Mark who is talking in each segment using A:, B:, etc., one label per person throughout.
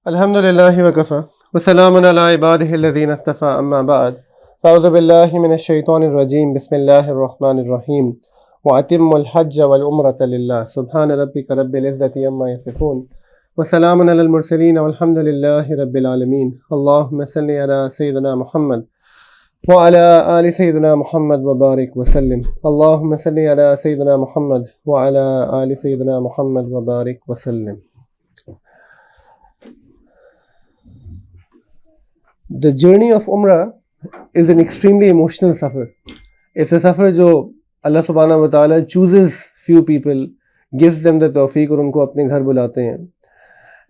A: الحمد للہ وکفی وسلام علی عبادہ الذین اصطفی اما بعد فاعوذ باللہ من الشیطان الرجیم بسم اللہ الرحمن الرحیم واتموا الحج والعمرۃ للہ سبحان ربک رب العزۃ عما یصفون وسلام علی المرسلین والحمد للہ رب العالمین اللہم صل علی سیدنا محمد وعلی آل سیدنا محمد وبارک وسلم اللہم صل علی سیدنا محمد وعلی آل سیدنا محمد وبارک وسلم. The journey of Umrah is an extremely emotional safar. It's a safar جو اللہ سبحانہ و تعالیٰ chooses few people, gives them the tawfiq اور ان کو اپنے گھر بلاتے ہیں.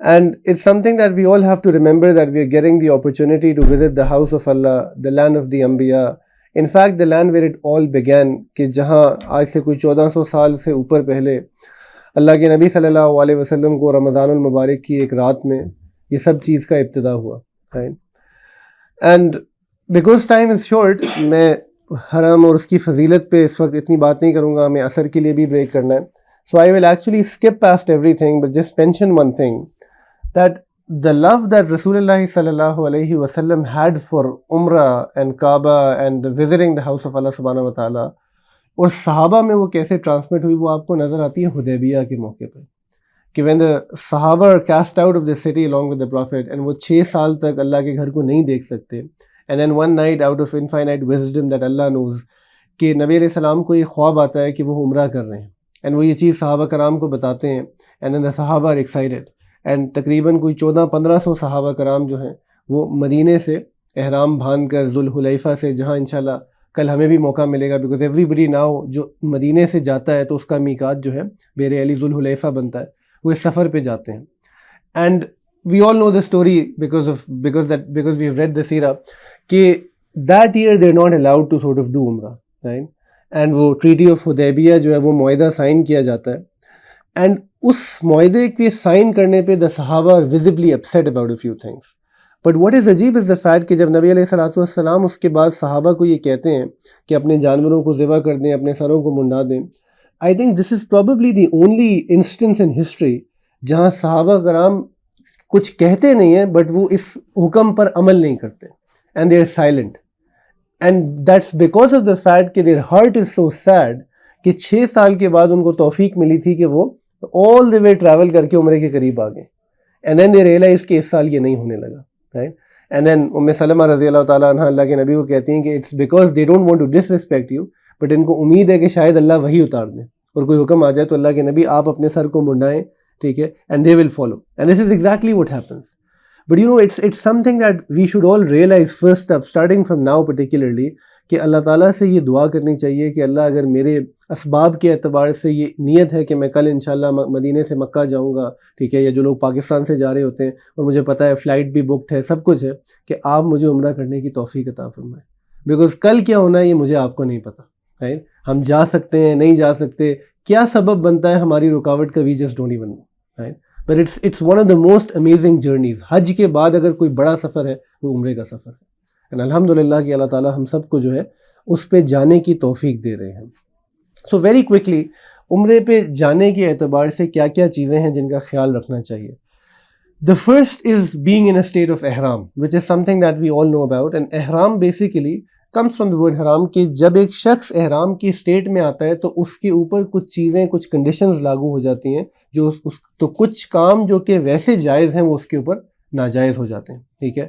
A: And it's something that we all have to remember that we are getting the opportunity to visit the house of Allah, the land of the Anbiya. In fact, the land where it all began, کہ جہاں آج سے کوئی 1400 سال سے اوپر پہلے اللہ کے نبی صلی اللہ علیہ وسلم کو رمضان المبارک کی ایک رات میں یہ سب چیز کا ابتدا ہوا. And because time is short, میں حرم اور اس کی فضیلت پہ اس وقت اتنی بات نہیں کروں گا، ہمیں عصر کے لیے بھی بریک کرنا ہے. So I will actually skip past everything but just mention one thing that the love that رسول اللہ صلی اللہ علیہ وسلم had for عمرہ and Kaaba and visiting the house of اللہ سبحانہ و تعالیٰ، اور صحابہ میں وہ کیسے ٹرانسمٹ ہوئی، وہ آپ کو نظر آتی ہے حدیبیہ کے موقع پہ، کہ when the صحابہ are cast out of the city along with the prophet and وہ 6 سال تک اللہ کے گھر کو نہیں دیکھ سکتے، and then one night out of infinite wisdom that Allah knows کہ نبی علیہ السلام کو یہ خواب آتا ہے کہ وہ عمرہ کر رہے ہیں، and وہ یہ چیز صحابہ کرام کو بتاتے ہیں، and then the صحابہ are excited and تقریباً کوئی 1400-1500 صحابہ کرام جو ہیں وہ مدینے سے احرام باندھ کر ذوالحلیفہ سے، جہاں انشاءاللہ کل ہمیں بھی موقع ملے گا بیکاز ایوری بڈی ناؤ جو مدینے سے جاتا ہے تو اس کا میقات جو ہے بیر علی ذوالحلیفہ بنتا ہے، وہ اس سفر پہ جاتے ہیں. And we all know the story because we have read the سیرہ کہ that year they are not allowed to sort of do عمرہ، رائٹ. اینڈ وہ ٹریٹی آف حدیبیہ جو ہے وہ معاہدہ سائن کیا جاتا ہے، اینڈ اس معاہدے کے سائن کرنے پہ دا صحابہ are visibly upset about a few things. But what is عجیب از دا فیکٹ کہ جب نبی علیہ الصلوۃ والسلام اس کے بعد صحابہ کو یہ کہتے ہیں کہ اپنے جانوروں کو ذبح کر دیں، اپنے سروں کو منڈا دیں، I think this is probably the only instance in history جہاں صحابہ کرام کچھ کہتے نہیں ہیں بٹ وہ اس حکم پر عمل نہیں کرتے and they are silent, and that's because of the fact کہ their heart is so sad کہ 6 سال کے بعد ان کو توفیق ملی تھی کہ وہ all the way travel کر کے عمرے کے قریب آ گئے، and then they realize کہ اس سال یہ نہیں ہونے لگا، right. and then ام سلمہ رضی اللہ تعالیٰ عنہ اللہ کے نبی کو کہتی ہیں کہ it's because they don't want to disrespect you but in کو امید ہے کہ شاید اللہ وہی اتار دیں اور کوئی حکم آ جائے تو اللہ کے نبی آپ اپنے سر کو منڈائیں، ٹھیک ہے، and they will follow, and this is exactly what happens. But you know it's something that we should all realize first up starting from now particularly, کہ اللہ تعالیٰ سے یہ دعا کرنی چاہیے کہ اللہ اگر میرے اسباب کے اعتبار سے یہ نیت ہے کہ میں کل انشاءاللہ مدینے سے مکہ جاؤں گا، ٹھیک ہے، یا جو لوگ پاکستان سے جا رہے ہوتے ہیں اور مجھے پتہ ہے فلائٹ بھی بکڈ ہے، سب کچھ ہے، کہ آپ مجھے عمرہ کرنے کی توفیق عطا فرمائیں، بیکاز کل کیا ہونا ہے یہ مجھے آپ کو نہیں پتہ، رائٹ. ہم جا سکتے ہیں، نہیں جا سکتے، کیا سبب بنتا ہے ہماری رکاوٹ کا، we just don't even know, right. But it's one of the most amazing journeys. حج کے بعد اگر کوئی بڑا سفر ہے وہ عمرے کا سفر ہے، اینڈ الحمد للہ کہ اللہ تعالیٰ ہم سب کو جو ہے اس پہ جانے کی توفیق دے رہے ہیں. سو ویری کوئکلی عمرے پہ جانے کے اعتبار سے کیا کیا چیزیں ہیں جن کا خیال رکھنا چاہیے. The first is being in a state of ihram, which is something that we all know about, and ihram basically comes from the word haram کہ جب ایک شخص احرام کی اسٹیٹ میں آتا ہے تو اس کے اوپر کچھ چیزیں، کچھ کنڈیشنز لاگو ہو جاتی ہیں، جو تو کچھ کام جو کہ ویسے جائز ہیں وہ اس کے اوپر ناجائز ہو جاتے ہیں، ٹھیک ہے.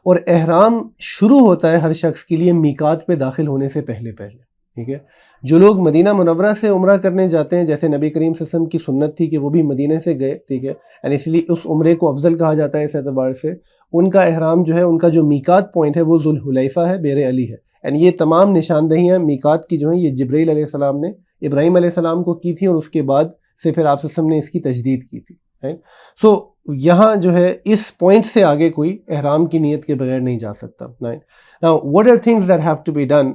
A: اور احرام شروع ہوتا ہے ہر شخص کے لیے میقات پہ داخل ہونے سے پہلے، ٹھیک ہے. جو لوگ مدینہ منورہ سے عمرہ کرنے جاتے ہیں، جیسے نبی کریم صلی اللہ علیہ وسلم کی سنت تھی کہ وہ بھی مدینہ سے گئے، ٹھیک ہے، اینڈ اس لیے اس عمرے کو افضل کہا جاتا ہے اس اعتبار سے. ان کا احرام جو ہے، ان کا جو میقات پوائنٹ ہے وہ ذوالحلیفہ ہے، بیر علی ہے. اینڈ یہ تمام نشاندہیاں میقات کی جو ہیں یہ جبرائیل علیہ السلام نے ابراہیم علیہ السلام کو کی تھی، اور اس کے بعد سے پھر آپ صلی اللہ علیہ وسلم نے اس کی تجدید کی تھی. سو یہاں جو ہے اس پوائنٹ سے آگے کوئی احرام کی نیت کے بغیر نہیں جا سکتا. Now what are things that have to be done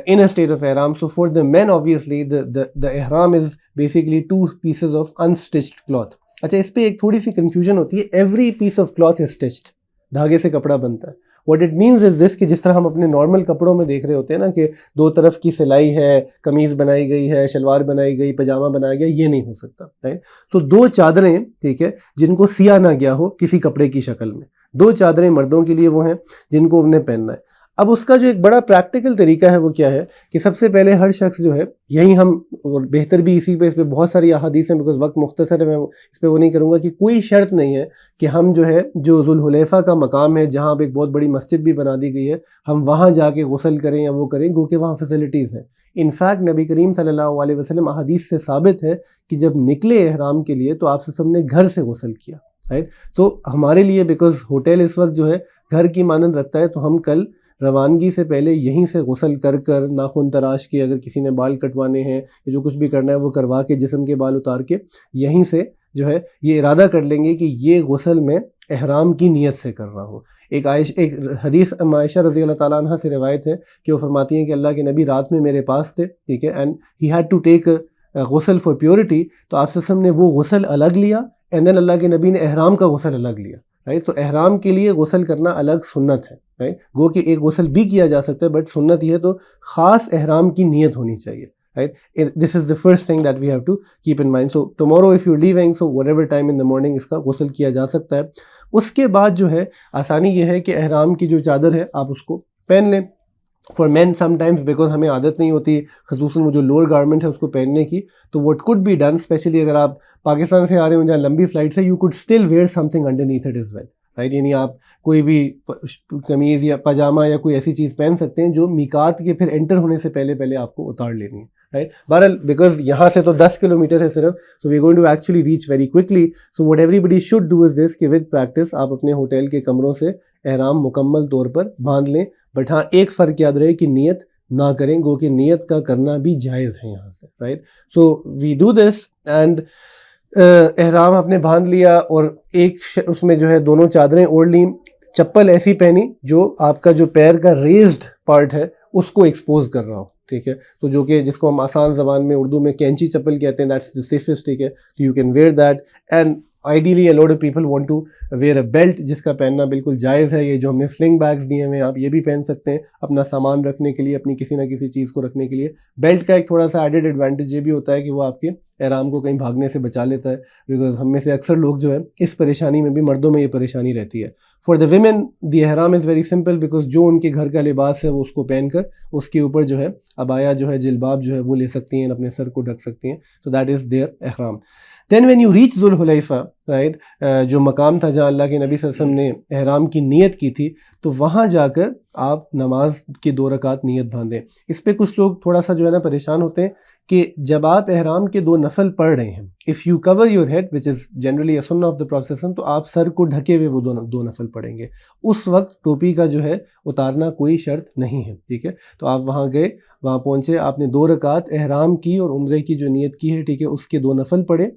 A: in a state of ihram? So for the men obviously the ihram is basically 2 pieces of unstitched cloth. اچھا، اس پہ ایک تھوڑی سی کنفیوژن ہوتی ہے. Every piece of cloth is stitched, دھاگے سے کپڑا بنتا ہے، What it means is this کہ جس طرح ہم اپنے نارمل کپڑوں میں دیکھ رہے ہوتے ہیں نا کہ دو طرف کی سلائی ہے, قمیض بنائی گئی ہے, شلوار بنائی گئی, پاجامہ بنایا گیا, یہ نہیں ہو سکتا, رائٹ. تو دو چادریں, ٹھیک ہے, جن کو سیا نہ گیا ہو کسی کپڑے کی شکل میں, دو چادریں مردوں کے لیے وہ ہیں جن کو انہیں پہننا ہے. اب اس کا جو ایک بڑا پریکٹیکل طریقہ ہے وہ کیا ہے کہ سب سے پہلے ہر شخص جو ہے, یہی ہم, اور بہتر بھی اسی پہ, اس پہ بہت ساری احادیث ہیں بیکاز وقت مختصر ہے, میں اس پہ وہ نہیں کروں گا, کہ کوئی شرط نہیں ہے کہ ہم جو ہے جو ذوالحلیفہ کا مقام ہے جہاں پہ ایک بہت بڑی مسجد بھی بنا دی گئی ہے, ہم وہاں جا کے غسل کریں یا وہ کریں, گو کہ وہاں فیسلٹیز ہیں. انفیکٹ نبی کریم صلی اللہ علیہ وسلم احادیث سے ثابت ہے کہ جب نکلے احرام کے لیے تو آپ سے سب نے گھر سے غسل کیا, رائٹ. تو ہمارے لیے بیکاز ہوٹل اس وقت جو ہے گھر کی مانند رکھتا ہے, تو ہم کل روانگی سے پہلے یہیں سے غسل کر ناخن تراش کے, اگر کسی نے بال کٹوانے ہیں یا جو کچھ بھی کرنا ہے وہ کروا کے, جسم کے بال اتار کے یہیں سے جو ہے یہ ارادہ کر لیں گے کہ یہ غسل میں احرام کی نیت سے کر رہا ہوں. ایک حدیث عائشہ رضی اللہ تعالیٰ عنہ سے روایت ہے کہ وہ فرماتی ہیں کہ اللہ کے نبی رات میں میرے پاس تھے, ٹھیک ہے, and he had to take غسل فار پیورٹی, تو آپ صلی اللہ علیہ وسلم نے وہ غسل الگ لیا, اینڈ دین اللہ کے نبی نے احرام کا غسل الگ لیا, رائٹ. تو احرام کے لیے غسل کرنا الگ سنت ہے, رائٹ. گو کہ ایک غسل بھی کیا جا سکتا ہے بٹ سنت یہ ہے تو خاص احرام کی نیت ہونی چاہیے, right. This is the first thing that we have to keep in mind. So tomorrow if you leaving, so whatever time in the morning اس کا غسل کیا جا سکتا ہے. اس کے بعد جو ہے آسانی یہ ہے کہ احرام کی جو چادر ہے آپ اس کو پہن لیں. For men sometimes because ہمیں عادت نہیں ہوتی خصوصاً وہ جو لوور گارمنٹ ہے اس کو پہننے کی, تو what could be done, especially اگر آپ پاکستان سے آ رہے ہوں جہاں لمبی فلائٹ سے, you could still wear something underneath it as well, right. یعنی آپ کوئی بھی قمیض یا پاجامہ یا کوئی ایسی چیز پہن سکتے ہیں جو میقات کے پھر انٹر ہونے سے پہلے آپ کو اتار لینی ہے, رائٹ. بہرحال بیکاز یہاں سے تو 10 کلومیٹر ہے صرف, so we are going to actually reach very quickly. So what everybody should do is this کہ ود پریکٹس آپ اپنے ہوٹل کے کمروں سے احرام مکمل طور پر باندھ لیں. بٹ ہاں ایک فرق یاد رہے کہ نیت نہ کریں, گو کہ نیت کا کرنا بھی جائز ہے یہاں سے, right. So we do this and احرام آپ نے باندھ لیا, اور ایک اس میں جو ہے دونوں چادریں اوڑھ لیں, چپل ایسی پہنی جو آپ کا جو پیر کا ریزڈ پارٹ ہے اس کو ایکسپوز کر رہا ہو, ٹھیک ہے. تو جو کہ جس کو ہم آسان زبان میں اردو میں کینچی چپل کہتے ہیں, دیٹس دا سیفسٹ, ٹھیک ہے. تو you can wear that, and ideally a lot of people want to wear a belt جس کا پہننا بالکل جائز ہے. یہ جو ہم نے سلنگ بیگز دیے ہوئے ہیں آپ یہ بھی پہن سکتے ہیں اپنا سامان رکھنے کے لیے, اپنی کسی نہ کسی چیز کو رکھنے کے لیے. بیلٹ کا ایک تھوڑا سا ایڈڈ ایڈوانٹیج یہ بھی ہوتا ہے کہ وہ آپ کے احرام کو کہیں بھاگنے سے بچا لیتا ہے, بیکاز ہم میں سے اکثر لوگ جو ہے اس پریشانی میں بھی, مردوں میں یہ پریشانی رہتی ہے. فار دا ویمن دی احرام از ویری سمپل, بیکاز جو ان کے گھر کا لباس ہے وہ اس کو پہن کر اس کے اوپر جو ہے عبایا جو ہے جلباب جو ہے وہ لے سکتی ہیں, اپنے سر کو ڈھک سکتی ہیں. سو دیٹ از دیئر احرام. دین وین یو ریچ ذوالحلیفہ, رائٹ, جو مقام تھا جہاں اللہ کے نبی صلی اللہ علیہ وسلم نے احرام کی نیت کی تھی, تو وہاں جا کر آپ نماز کی 2 رکعت نیت باندھیں. اس پہ کچھ لوگ تھوڑا سا جو ہے نا پریشان ہوتے ہیں کہ جب آپ احرام کے 2 نفل پڑھ رہے ہیں, if you cover your head which is generally a سنہ آف دا پروفیٹ, تو آپ سر کو ڈھکے ہوئے وہ 2 نفل پڑھیں گے. اس وقت ٹوپی کا جو ہے اتارنا کوئی شرط نہیں ہے, ٹھیک ہے. تو آپ وہاں گئے, وہاں پہنچے, آپ نے 2 رکعت احرام کی اور عمرے کی جو نیت کی ہے, ٹھیک ہے, اس کے 2 نفل پڑھے,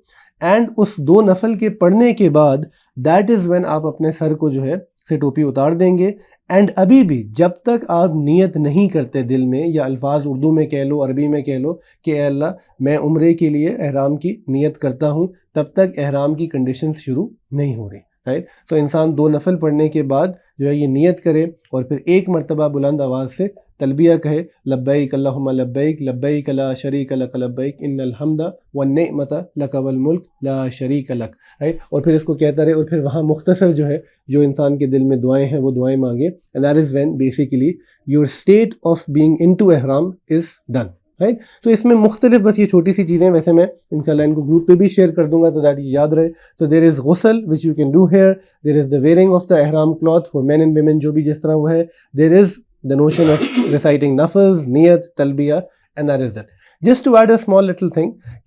A: اینڈ اس 2 نفل کے پڑھنے کے بعد دیٹ از وین آپ اپنے سر کو جو ہے سے ٹوپی اتار دیں گے. اینڈ ابھی بھی جب تک آپ نیت نہیں کرتے دل میں, یا الفاظ اردو میں کہہ لو, عربی میں کہہ لو کہ اے اللہ میں عمرے کے لیے احرام کی نیت کرتا ہوں, تب تک احرام کی کنڈیشنز شروع نہیں ہو رہی, رائٹ. تو انسان 2 نفل پڑھنے کے بعد جو ہے یہ نیت کرے, اور پھر ایک مرتبہ بلند آواز سے تلبیہ کہے, لبیک اللہم لبیک لبیک لا شریک لک لبیک ان الحمد والنعمت لک والملک لا شریک لک, رائٹ. اور پھر اس کو کہتا رہے, اور پھر وہاں مختصر جو ہے جو انسان کے دل میں دعائیں ہیں وہ دعائیں مانگے, and that is when basically your state of being into احرام از ڈن, رائٹ. تو اس میں مختلف بس یہ چھوٹی سی چیزیں, ویسے میں انشاءاللہ ان کو گروپ پہ بھی شیئر کر دوں گا تو دیٹ یاد رہے. تو دیر از غسل which you can do here, there is the wearing of the احرام cloth for men and women جو بھی جس طرح وہ ہے, دیر از the notion of reciting nafls, niyat, talbiya, and that is it. Just to add a small little thing,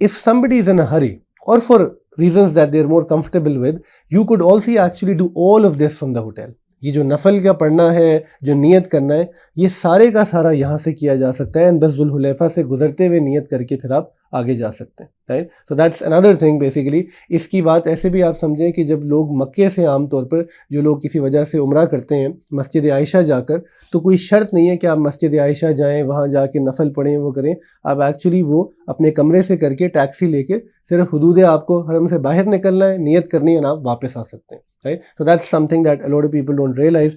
A: if somebody is in a hurry or for reasons that they're more comfortable with, you could also actually do all of this from the hotel. یہ جو نفل کا پڑھنا ہے, جو نیت کرنا ہے, یہ سارے کا سارا یہاں سے کیا جا سکتا ہے, بس ذوالحلیفہ سے گزرتے ہوئے نیت کر کے پھر آپ آگے جا سکتے ہیں, right. So that's another thing basically. اس کی بات ایسے بھی آپ سمجھیں کہ جب لوگ مکے سے عام طور پر جو لوگ کسی وجہ سے عمرہ کرتے ہیں مسجد عائشہ جا کر, تو کوئی شرط نہیں ہے کہ آپ مسجد عائشہ جائیں, وہاں جا کے نفل پڑھیں, وہ کریں. آپ ایکچولی وہ اپنے کمرے سے کر کے ٹیکسی لے کے صرف حدود آپ کو حرم سے باہر نکلنا ہے, نیت کرنی ہے, اور آپ واپس آ سکتے ہیں. right? So that's something that a lot of people don't realize,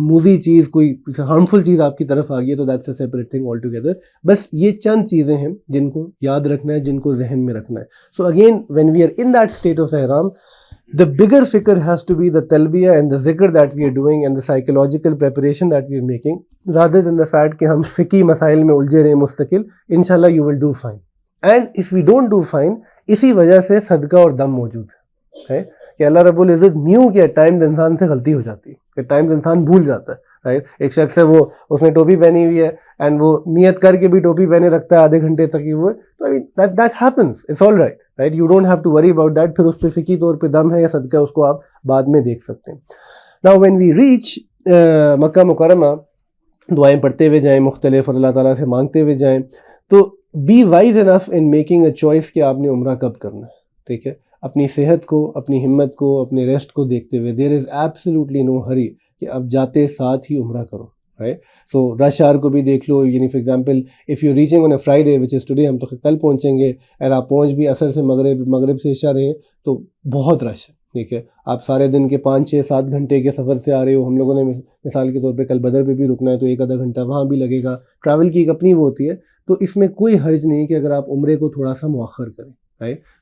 A: موزی چیز کوئی ہارمفل چیز آپ کی طرف آ گئی ہے تو that's a separate thing all together. بس یہ چند چیزیں ہیں جن کو یاد رکھنا ہے, جن کو ذہن میں رکھنا ہے. So again when we are in that state of احرام, the bigger fikr has to be the talbiyah and the zikr that we are doing and the psychological preparation that we are making, rather than the fact کہ ہم فقی مسائل میں الجھے رہے مستقل. انشاءاللہ you will do fine. And if we don't do fine, اسی وجہ سے صدقہ اور دم موجود ہے کہ اللہ رب العزت نیو کہ ایٹ ٹائمز انسان سے غلطی ہو جاتی ہے, کہ ٹائمز انسان بھول جاتا ہے. رائٹ, ایک شخص ہے وہ اس نے ٹوپی پہنی ہوئی ہے اینڈ وہ نیت کر کے بھی ٹوپی پہنے رکھتا ہے آدھے گھنٹے تک ہی وہ, تو that happens, it's all right. Right, you don't have to worry about that. پھر اس پہ فقی طور پہ دم ہے یا صدقہ اس کو آپ بعد میں دیکھ سکتے ہیں. ناؤ وین وی ریچ مکہ مکرمہ, دعائیں پڑھتے ہوئے جائیں مختلف اور اللہ تعالیٰ سے مانگتے ہوئے جائیں. تو be wise enough in making a choice کہ آپ نے عمرہ کب کرنا ہے. ٹھیک ہے, اپنی صحت کو, اپنی ہمت کو, اپنے ریسٹ کو دیکھتے ہوئے. دیر از ایبسلیوٹلی نو ہری کہ اب جاتے ساتھ ہی عمرہ کرو. رائٹ, سو رش آور کو بھی دیکھ لو. یعنی for example if you reaching on a Friday which is today, ہم تو کل پہنچیں گے, اور آپ پہنچ بھی عصر سے مغرب سے عشاء رہے تو بہت رش ہے. ٹھیک ہے, آپ سارے دن کے 5-6-7 گھنٹے کے سفر سے آ رہے ہو. ہم لوگوں نے مثال کے طور پہ کل بدر پہ بھی رکنا ہے تو 1 آدھا گھنٹہ وہاں بھی لگے گا. ٹریول کی ایک اپنی وہ ہوتی ہے. تو اس میں کوئی حرج نہیں کہ اگر آپ عمرے کو تھوڑا سا مؤخر کریں.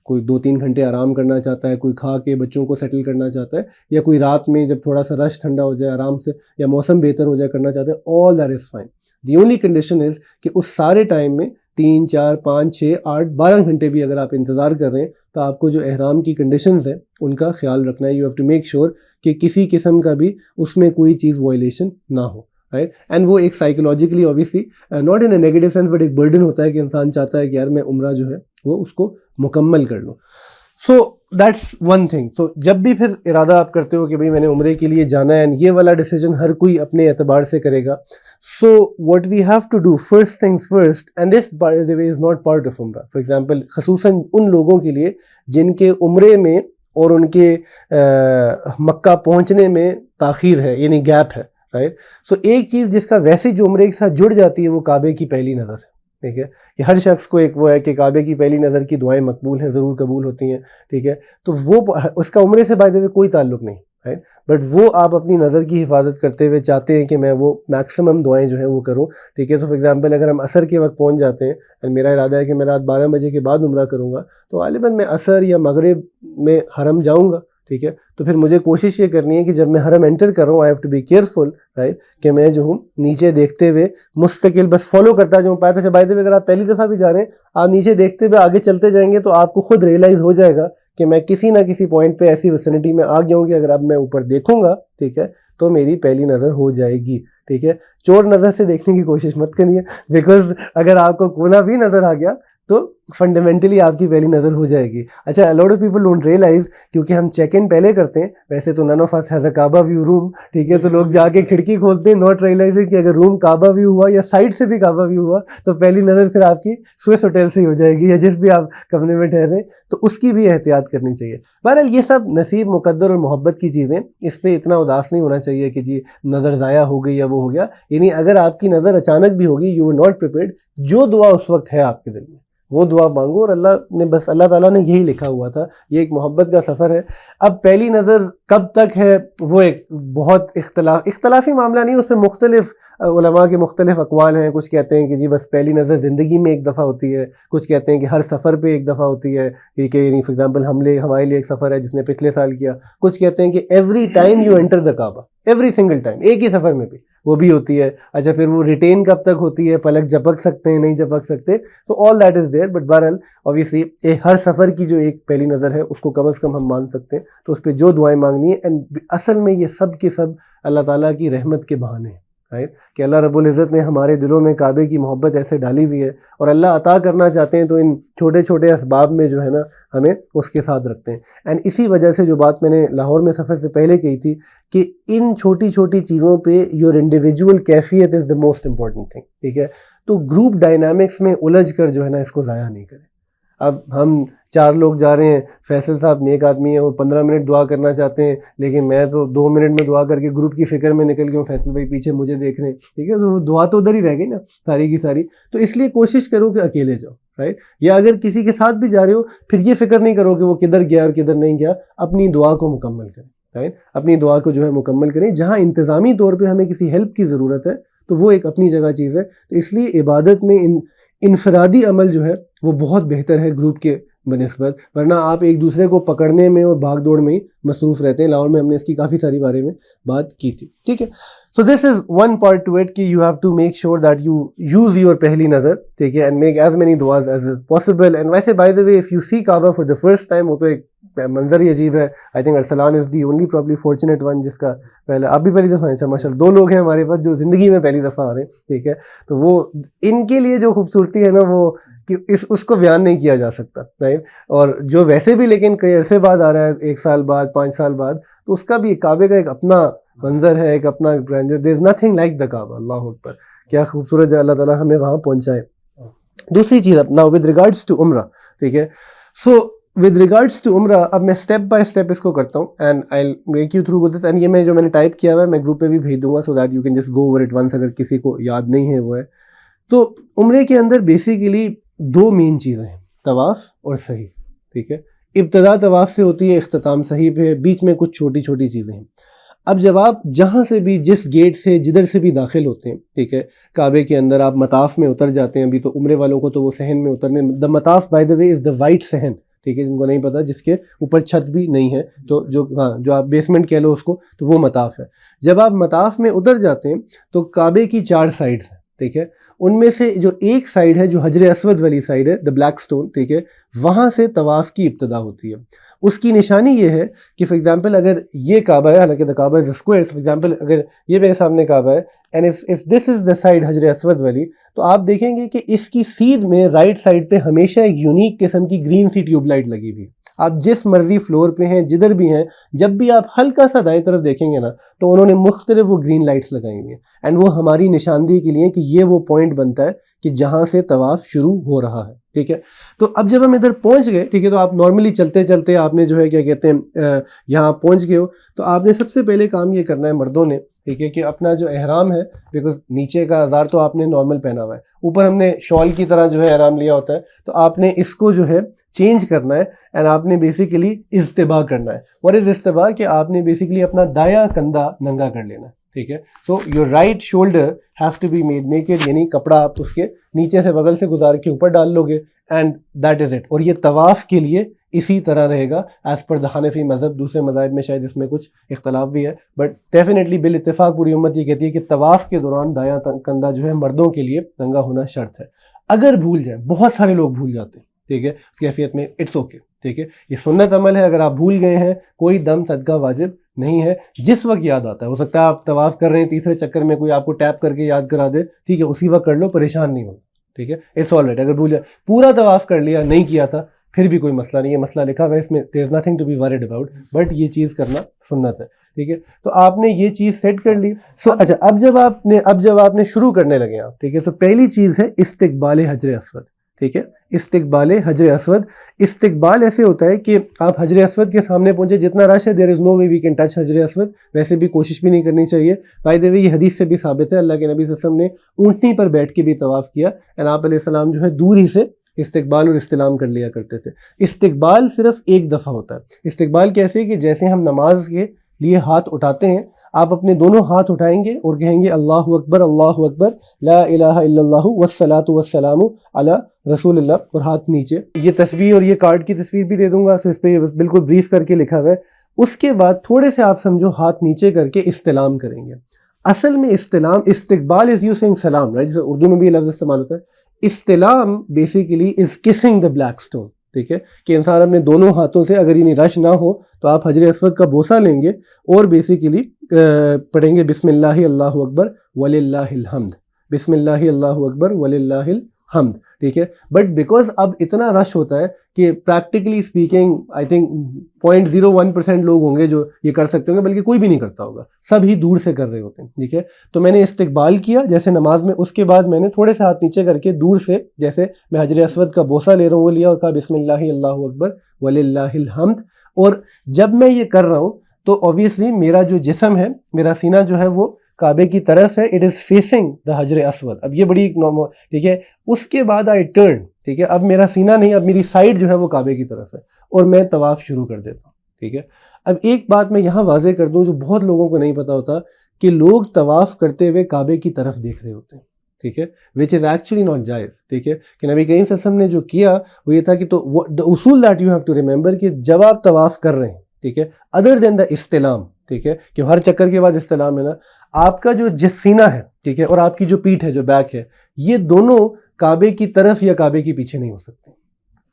A: کوئی 2-3 گھنٹے آرام کرنا چاہتا ہے, کوئی کھا کے بچوں کو سیٹل کرنا چاہتا ہے, یا کوئی رات میں جب تھوڑا سا رش ٹھنڈا ہو جائے آرام سے یا موسم بہتر ہو جائے کرنا چاہتا ہے, all that is fine. The only condition is کہ اس سارے ٹائم میں 3-4-5-6-8-12 گھنٹے بھی اگر آپ انتظار کر رہے ہیں تو آپ کو جو احرام کی کنڈیشنز ہیں ان کا خیال رکھنا ہے. You have to make sure کہ کسی قسم کا بھی اس میں کوئی چیز وائلیشن نہ ہو. رائٹ, اینڈ وہ ایک psychologically obviously not in a negative sense but ایک برڈن ہوتا ہے کہ انسان چاہتا ہے کہ یار میں عمرہ جو ہے وہ اس کو مکمل کر لوں. So that's one thing. تو جب بھی پھر ارادہ آپ کرتے ہو کہ بھئی میں نے عمرے کے لیے جانا ہے, یہ والا ڈیسیجن ہر کوئی اپنے اعتبار سے کرے گا. So what we have to do first things first, and this by the way is not part of عمرہ. فار ایگزامپل خصوصاً ان لوگوں کے لیے جن کے عمرے میں اور ان کے مکہ پہنچنے میں تاخیر ہے, یعنی گیپ ہے. رائٹ, سو ایک چیز جس کا ویسے جو عمرے کے ساتھ جڑ جاتی ہے وہ کعبے کی پہلی نظر ہے. ٹھیک ہے, کہ ہر شخص کو ایک وہ ہے کہ کعبے کی پہلی نظر کی دعائیں مقبول ہیں, ضرور قبول ہوتی ہیں. ٹھیک ہے, تو وہ اس کا عمرے سے بائی دی وے کوئی تعلق نہیں. رائٹ, بٹ وہ آپ اپنی نظر کی حفاظت کرتے ہوئے چاہتے ہیں کہ میں وہ میکسیمم دعائیں جو ہیں وہ کروں. ٹھیک ہے, سو فار ایگزامپل اگر ہم عصر کے وقت پہنچ جاتے ہیں اور میرا ارادہ ہے کہ میں رات 12 بجے کے بعد عمرہ کروں گا, تو غالباً میں عصر یا مغرب میں حرم جاؤں گا. ٹھیک ہے, تو پھر مجھے کوشش یہ کرنی ہے کہ جب میں حرم انٹر کر رہا ہوں, I have to be careful. Right, کہ میں جو ہوں نیچے دیکھتے ہوئے مستقل بس فالو کرتا جاؤں. پاتے سے بائی اگر آپ پہلی دفعہ بھی جا رہے ہیں, آپ نیچے دیکھتے ہوئے آگے چلتے جائیں گے تو آپ کو خود ریئلائز ہو جائے گا کہ میں کسی نہ کسی پوائنٹ پہ ایسی ویسینٹی میں آ گیا ہوں کہ اگر اب میں اوپر دیکھوں گا, ٹھیک ہے, تو میری پہلی نظر ہو جائے گی. ٹھیک ہے, چور نظر سے دیکھنے کی کوشش مت کریے, بیکاز اگر آپ کو کونا بھی نظر آ گیا تو فنڈامنٹلی آپ کی پہلی نظر ہو جائے گی. اچھا, lot of people don't realise, کیونکہ ہم چیک ان پہلے کرتے ہیں. ویسے تو none of us has a کعبہ ویو روم. ٹھیک ہے, تو لوگ جا کے کھڑکی کھولتے ہیں, ناٹ ریئلائزنگ کہ اگر روم کعبہ ویو ہوا یا سائڈ سے بھی کعبہ ویو ہوا تو پہلی نظر پھر آپ کی سوئس ہوٹل سے ہی ہو جائے گی, یا جس بھی آپ کمرے میں ٹھہرے, تو اس کی بھی احتیاط کرنی چاہیے. بہرحال یہ سب نصیب, مقدر اور محبت کی چیزیں, اس پہ اتنا اداس نہیں ہونا چاہیے کہ جی نظر ضائع ہو گئی یا وہ ہو گیا. یعنی اگر آپ کی نظر اچانک بھی ہوگی, یو ور ناٹ پریپیئرڈ, جو دعا اس وقت ہے آپ کے دل میں وہ دعا مانگو, اور اللہ تعالیٰ نے یہی لکھا ہوا تھا. یہ ایک محبت کا سفر ہے. اب پہلی نظر کب تک ہے وہ ایک بہت اختلافی معاملہ نہیں, اس پہ مختلف علماء کے مختلف اقوال ہیں. کچھ کہتے ہیں کہ جی بس پہلی نظر زندگی میں ایک دفعہ ہوتی ہے, کچھ کہتے ہیں کہ ہر سفر پہ ایک دفعہ ہوتی ہے, کہ یعنی فار ایگزامپل ہمارے لیے ایک سفر ہے جس نے پچھلے سال کیا. کچھ کہتے ہیں کہ every time you enter the Kaaba, every single time, ایک ہی سفر میں بھی وہ بھی ہوتی ہے. اچھا, پھر وہ ریٹین کب تک ہوتی ہے, پلک جھپک سکتے ہیں نہیں جھپک سکتے, تو آل دیٹ از دیئر. بٹ بہرحال اوبیسلی ہر سفر کی جو ایک پہلی نظر ہے اس کو کم از کم ہم مان سکتے ہیں, تو اس پہ جو دعائیں مانگنی ہے. اینڈ اصل میں یہ سب کے سب اللہ تعالیٰ کی رحمت کے بہانے ہیں. رائٹ, کہ اللہ رب العزت نے ہمارے دلوں میں کعبے کی محبت ایسے ڈالی ہوئی ہے, اور اللہ عطا کرنا چاہتے ہیں تو ان چھوٹے چھوٹے اسباب میں جو ہے نا ہمیں اس کے ساتھ رکھتے ہیں. اینڈ اسی وجہ سے جو بات میں نے لاہور میں سفر سے پہلے کہی تھی کہ ان چھوٹی چھوٹی چیزوں پہ یور انڈیویجول کیفیت از دا موسٹ امپورٹنٹ تھنگ. ٹھیک ہے, تو گروپ ڈائنامکس میں الجھ کر جو ہے نا اس کو ضائع نہیں کریں. اب ہم 4 لوگ جا رہے ہیں, فیصل صاحب نیک آدمی ہیں, وہ 15 منٹ دعا کرنا چاہتے ہیں, لیکن میں تو 2 منٹ میں دعا کر کے گروپ کی فکر میں نکل گیا ہوں, فیصل بھائی پیچھے مجھے دیکھ رہے ہیں. ٹھیک ہے, تو دعا تو ادھر ہی رہ گئی نا ساری کی ساری. تو اس لیے کوشش کرو کہ اکیلے جاؤ. رائٹ, یا اگر کسی کے ساتھ بھی جا رہے ہو پھر یہ فکر نہیں کرو کہ وہ کدھر گیا اور کدھر نہیں گیا, اپنی دعا کو مکمل کریں. رائٹ. اپنی دعا کو جو ہے مکمل کریں. جہاں انتظامی طور پہ ہمیں کسی ہیلپ کی ضرورت ہے تو وہ ایک اپنی جگہ چیز ہے. تو اس لیے عبادت میں انفرادی عمل جو ہے وہ بہت بہتر ہے گروپ کے بنسبت, ورنہ آپ ایک دوسرے کو پکڑنے میں اور بھاگ دوڑ میں ہی مصروف رہتے ہیں. لاہور میں ہم نے اس کی کافی ساری بارے میں بات کی تھی, ٹھیک ہے. So this is one part to it کہ you have to make sure that you use your پہلی نظر, ٹھیک ہے, اینڈ میک ایز مینی دعاز ایز پاسبل. اینڈ ویسے by the way if you see کعبہ فار دا فرسٹ ٹائم, وہ تو ایک منظر ہی عجیب ہے. I think Arslan is the only probably fortunate one جس کا پہلے, آپ بھی پہلی دفعہ, اچھا ماشاء اللہ 2 لوگ ہیں ہمارے پاس جو زندگی میں پہلی دفعہ آ رہے ہیں, ٹھیک ہے. تو وہ ان کے لیے جو خوبصورتی ہے نا وہ کہ اس کو بیان نہیں کیا جا سکتا, رائٹ. اور جو ویسے بھی لیکن کئی عرصے بعد آ رہا ہے, 1 سال بعد 5 سال بعد, تو اس کا بھی کعبے کا ایک اپنا منظر ہے, ایک اپنا grander. There is nothing like the کعبہ. اللہ اکبر, کیا خوبصورت ہے, اللہ تعالیٰ ہمیں وہاں پہنچائے. دوسری چیز اپنا ود ریگارڈس ٹو عمرہ, ٹھیک ہے. سو ود ریگارڈس ٹو عمرہ اب میں اسٹیپ بائی اسٹیپ اس کو کرتا ہوں and I make you through this. And یہ میں جو میں نے ٹائپ کیا ہوا ہے میں گروپ پہ بھی بھیج دوں گا so that you can just go over it once اگر کسی کو یاد نہیں ہے وہ ہے. تو عمرے کے اندر بیسیکلی 2 مین چیزیں ہیں, طواف اور صحیح, ٹھیک ہے. ابتدا طواف سے ہوتی ہے, اختتام صحیح پہ ہے, بیچ میں کچھ چھوٹی چھوٹی چیزیں ہیں. اب جب آپ جہاں سے بھی جس گیٹ سے جدھر سے بھی داخل ہوتے ہیں, ٹھیک ہے, کعبے کے اندر آپ مطاف میں اتر جاتے ہیں. ابھی تو عمرے والوں کو تو وہ صحن میں اترنے, دا مطاف by the way is the white صحن, ٹھیک ہے, جن کو نہیں پتا, جس کے اوپر چھت بھی نہیں ہے, تو جو آپ بیسمنٹ کہہ لو اس کو, تو وہ مطاف ہے. جب آپ مطاف میں اتر جاتے ہیں تو کعبے کی 4 سائڈس ہیں, ٹھیک ہے. ان میں سے جو ایک سائڈ ہے جو حجر اسود والی سائڈ ہے, دا بلیک سٹون, ٹھیک ہے, وہاں سے طواف کی ابتدا ہوتی ہے. اس کی نشانی یہ ہے کہ فار ایگزامپل اگر یہ کعبہ ہے, حالانکہ دا کعبہ از اسکوائر, فار ایگزامپل اگر یہ میرے سامنے کعبہ ہے and if this is the side حجر اسود والی, تو آپ دیکھیں گے کہ اس کی سیدھ میں رائٹ سائڈ پہ ہمیشہ ایک یونیک قسم کی گرین سی ٹیوب لائٹ لگی ہوئی ہے. آپ جس مرضی فلور پہ ہیں, جدھر بھی ہیں, جب بھی آپ ہلکا سا دائیں طرف دیکھیں گے نا تو انہوں نے مختلف وہ گرین لائٹس لگائی ہوئی ہیں. اینڈ وہ ہماری نشاندہی کے لیے کہ یہ وہ پوائنٹ بنتا ہے کہ جہاں سے طواف شروع ہو رہا ہے, ٹھیک ہے. تو اب جب ہم ادھر پہنچ گئے, ٹھیک ہے, تو آپ نارملی چلتے چلتے آپ نے جو ہے کیا کہتے ہیں یہاں پہنچ گئے ہو, تو آپ نے سب سے پہلے کام یہ کرنا ہے مردوں نے, ٹھیک ہے, کہ اپنا جو احرام ہے, بیکاز نیچے کا ازار تو آپ نے نارمل پہنا ہوا ہے, اوپر ہم نے شال کی طرح جو ہے احرام لیا ہوتا ہے, تو آپ نے اس کو جو ہے چینج کرنا ہے اینڈ آپ نے بیسیکلی اجتباء کرنا ہے. واٹ از اجتباء؟ کہ آپ نے بیسیکلی اپنا دایاں کندھا ننگا کر لینا ہے, ٹھیک ہے. So your right shoulder has to be made naked, یعنی کپڑا آپ اس کے نیچے سے بغل سے گزار کے اوپر ڈال لو گے اینڈ دیٹ از اٹ. اور یہ طواف کے لیے اسی طرح رہے گا ایز پر دا حنفی مذہب. دوسرے مذاہب میں شاید اس میں کچھ اختلاف بھی ہے, بٹ ڈیفینیٹلی بالاتفاق پوری امت یہ کہتی ہے کہ طواف کے دوران دایاں کندھا جو ہے مردوں کے لیے ننگا ہونا شرط ہے. اگر بھول جائیں, بہت سارے لوگ بھول جاتے ہیں, ٹھیک ہے, اس کیفیت میں اٹس اوکے, ٹھیک ہے, یہ سنت عمل ہے. اگر آپ بھول گئے ہیں کوئی دم صدقہ واجب نہیں ہے, جس وقت یاد آتا ہے. ہو سکتا ہے آپ طواف کر رہے ہیں, تیسرے چکر میں کوئی آپ کو ٹیپ کر کے یاد کرا دے, ٹھیک ہے, اسی وقت کر لو, پریشان نہیں ہونا, ٹھیک ہے, اٹس آل رائٹ. اگر بھول جائے, پورا طواف کر لیا, نہیں کیا تھا, پھر بھی کوئی مسئلہ نہیں ہے. مسئلہ لکھا ہوا ہے اس میں, there is nothing to be worried about, but یہ چیز کرنا سنت ہے, ٹھیک ہے. تو آپ نے یہ چیز سیٹ کر لی. سو اچھا, اب جب آپ نے شروع کرنے لگے آپ, ٹھیک ہے, تو پہلی چیز ہے استقبال حجر اسود, ٹھیک ہے, استقبال حجر اسود. استقبال ایسے ہوتا ہے کہ آپ حجر اسود کے سامنے پہنچے, جتنا رش ہے دیر از نو وے وی کین ٹچ حجر اسود, ویسے بھی کوشش بھی نہیں کرنی چاہیے. بائی دا وے یہ حدیث سے بھی ثابت ہے, اللہ کے نبی صلی اللہ علیہ وسلم نے اونٹنی پر بیٹھ کے بھی طواف کیا اینڈ آپ علیہ السلام جو ہے دور ہی سے استقبال اور استلام کر لیا کرتے تھے. استقبال صرف ایک دفعہ ہوتا ہے. استقبال کیسے کہ جیسے ہم نماز کے لیے ہاتھ اٹھاتے ہیں, آپ اپنے دونوں ہاتھ اٹھائیں گے اور کہیں گے اللہ اکبر لا الہ الا اللہ والصلاۃ والسلام علی رسول اللہ, اور ہاتھ نیچے. یہ تصویر اور یہ کارڈ کی تصویر بھی دے دوں گا, تو اس پہ بالکل بریف کر کے لکھا ہوا ہے. اس کے بعد تھوڑے سے آپ سمجھو ہاتھ نیچے کر کے استلام کریں گے. اصل میں استقبال از یو سینگ سلام, رائٹ, جیسے اردو میں بھی لفظ استعمال ہوتا ہے. استلام basically is kissing the black stone, ٹھیک ہے, کہ انسان اپنے دونوں ہاتھوں سے, اگر یہ رش نہ ہو تو آپ حجر اسود کا بوسہ لیں گے اور بیسیکلی پڑھیں گے بسم اللہ اللہ اکبر وللہ الحمد, بسم اللہ اللہ اکبر وللہ الحمد, ٹھیک ہے. بٹ بیکاز اب اتنا رش ہوتا ہے کہ پریکٹیکلی اسپیکنگ آئی تھنک 0.01% لوگ ہوں گے جو یہ کر سکتے ہوں گے, بلکہ کوئی بھی نہیں کرتا ہوگا, سب ہی دور سے کر رہے ہوتے ہیں, ٹھیک ہے. تو میں نے استقبال کیا جیسے نماز میں, اس کے بعد میں نے تھوڑے سے ہاتھ نیچے کر کے دور سے, جیسے میں حجر اسود کا بوسہ لے رہا ہوں وہ لیا اور کہا بسم اللہ اللہ اکبر وللہ الحمد. اور جب میں یہ کر رہا ہوں تو obviously میرا جو جسم ہے, میرا سینہ جو ہے وہ کعبے کی طرف ہے, اٹ از فیسنگ دا حجر اسود. اب یہ بڑی ٹھیک ہے. اس کے بعد آئی ٹرن, ٹھیک ہے, اب میرا سینہ نہیں, اب میری سائڈ جو ہے وہ کعبے کی طرف ہے اور میں طواف شروع کر دیتا ہوں, ٹھیک ہے. اب ایک بات میں یہاں واضح کر دوں جو بہت لوگوں کو نہیں پتا ہوتا کہ لوگ طواف کرتے ہوئے کعبے کی طرف دیکھ رہے ہوتے ہیں، ٹھیک ہے، وچ از ایکچولی ناٹ جائز، ٹھیک ہے، کہ نبی کریم صلی اللہ علیہ وسلم نے جو کیا وہ یہ تھا کہ تو the اصول that you have to remember کہ جب آپ طواف کر رہے ہیں، ٹھیک ہے، ادر دین دا استلام، ٹھیک ہے، کہ ہر چکر کے بعد استلام ہے نا، آپ کا جو سینہ ہے، ٹھیک ہے، اور آپ کی جو پیٹھ ہے، جو بیک ہے، یہ دونوں کعبے کی طرف یا کعبے کے پیچھے نہیں ہو سکتے،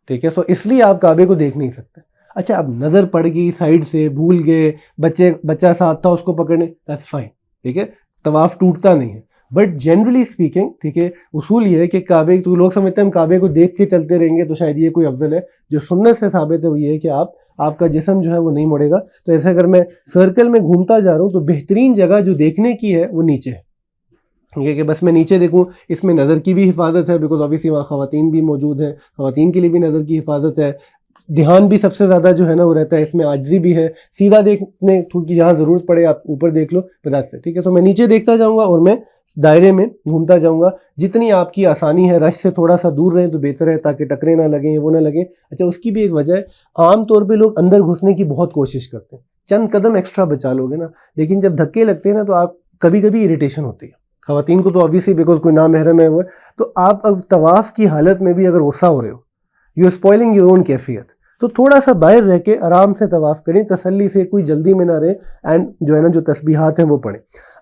A: ٹھیک ہے، سو اس لیے آپ کعبے کو دیکھ نہیں سکتے. اچھا اب نظر پڑ گئی سائڈ سے، بھول گئے، بچہ ساتھ تھا اس کو پکڑنے، دیٹس فائن، ٹھیک ہے، طواف ٹوٹتا نہیں ہے. بٹ جنرلی اسپیکنگ، ٹھیک ہے، اصول یہ ہے کہ کعبے، تو لوگ سمجھتے ہیں ہم کعبے کو دیکھ کے چلتے رہیں گے تو شاید یہ کوئی افضل ہے. جو سنت سے ثابت ہے وہ یہ ہے کہ آپ کا جسم جو ہے وہ نہیں مڑے گا. تو ایسے اگر میں سرکل میں گھومتا جا رہا ہوں تو بہترین جگہ جو دیکھنے کی ہے وہ نیچے ہے، ٹھیک ہے، کہ بس میں نیچے دیکھوں. اس میں نظر کی بھی حفاظت ہے بیکاز آبویسلی وہاں خواتین بھی موجود ہیں، خواتین کے لیے بھی نظر کی حفاظت ہے. دھیان بھی سب سے زیادہ جو ہے نا وہ رہتا ہے، اس میں عاجزی بھی ہے، سیدھا دیکھنے کی جہاں ضرورت پڑے آپ اوپر دیکھ لو بدات سے، ٹھیک ہے. تو میں نیچے دیکھتا جاؤں گا اور میں دائرے میں گھومتا جاؤں گا. جتنی آپ کی آسانی ہے، رش سے تھوڑا سا دور رہیں تو بہتر ہے تاکہ ٹکرے نہ لگیں، وہ نہ لگیں. اچھا اس کی بھی ایک وجہ ہے، عام طور پہ لوگ اندر گھسنے کی بہت کوشش کرتے ہیں، چند قدم ایکسٹرا بچا لو گے نا، لیکن جب دھکے لگتے ہیں نا تو آپ کبھی کبھی اریٹیشن ہوتی ہے خواتین کو، تو آبویسلی بیکاز کوئی نامحرم ہے وہ، تو آپ اب طواف کی حالت میں بھی اگر غصہ ہو رہے ہو، یو اسپوائلنگ یور اون کیفیت، تو تھوڑا سا باہر رہ کے آرام سے طواف کریں، تسلی سے، کوئی جلدی میں نہ رہے، اینڈ جو ہے نا جو تسبیحات ہیں وہ پڑھیں.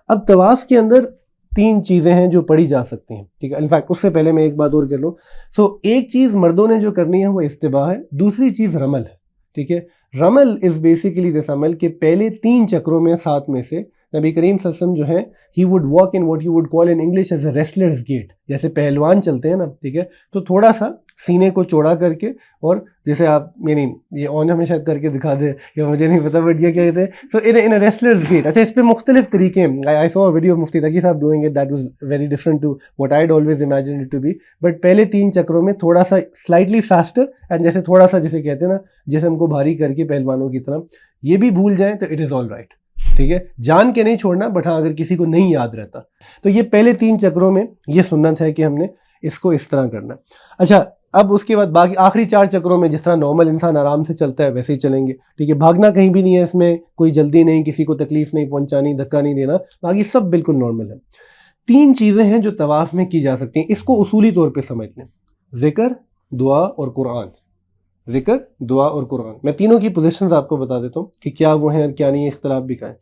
A: اب طواف کے اندر 3 چیزیں ہیں جو پڑھی جا سکتی ہیں، ٹھیک ہے. انفیکٹ اس سے پہلے میں ایک بات اور کر لوں. سو ایک چیز مردوں نے جو کرنی ہے وہ استباح ہے، دوسری چیز رمل ہے، ٹھیک ہے. رمل از بیسیکلی دس عمل کہ پہلے 3 چکروں میں 7 میں سے نبی کریم صلی اللہ علیہ وسلم جو ہے he would walk in what you would call in English as a wrestler's gait, جیسے پہلوان چلتے ہیں نا، ٹھیک ہے، تو تھوڑا سا سینے کو چوڑا کر کے، اور جیسے آپ یعنی یہ آن ہمیں شاید کر کے دکھا دے یا مجھے نہیں پتا بٹ یہ کیا کہتے ہیں، سو ان اے ریسلرز گیٹ. اچھا اس پہ مختلف طریقے ہیں، آئی سو video Mufti Taqi sahab doing it, that was very different to what I always imagine it to be. But پہلے 3 چکروں میں تھوڑا سا سلائٹلی فاسٹر، اینڈ جیسے تھوڑا سا جیسے کہتے ہیں نا جسم کو بھاری کر کے پہلوانوں کی طرح، یہ بھی بھول جائیں تو اٹ از آل رائٹ، ٹھیک ہے، جان کے نہیں چھوڑنا، بٹ ہاں اگر کسی کو نہیں یاد رہتا تو یہ پہلے 3 چکروں میں یہ سنت ہے کہ ہم نے اس کو اس طرح کرنا. اچھا اب اس کے بعد باقی آخری 4 چکروں میں جس طرح نارمل انسان آرام سے چلتا ہے ویسے ہی چلیں گے، ٹھیک ہے، بھاگنا کہیں بھی نہیں ہے، اس میں کوئی جلدی نہیں، کسی کو تکلیف نہیں پہنچانی، دھکا نہیں دینا، باقی سب بالکل نارمل ہے. 3 چیزیں ہیں جو طواف میں کی جا سکتی ہیں، اس کو اصولی طور پہ سمجھ لیں: ذکر، دعا اور قرآن. ذکر، دعا اور قرآن. میں تینوں کی پوزیشنز آپ کو بتا دیتا ہوں کہ کیا وہ ہیں اور کیا نہیں، اختلاف بھی کا ہے.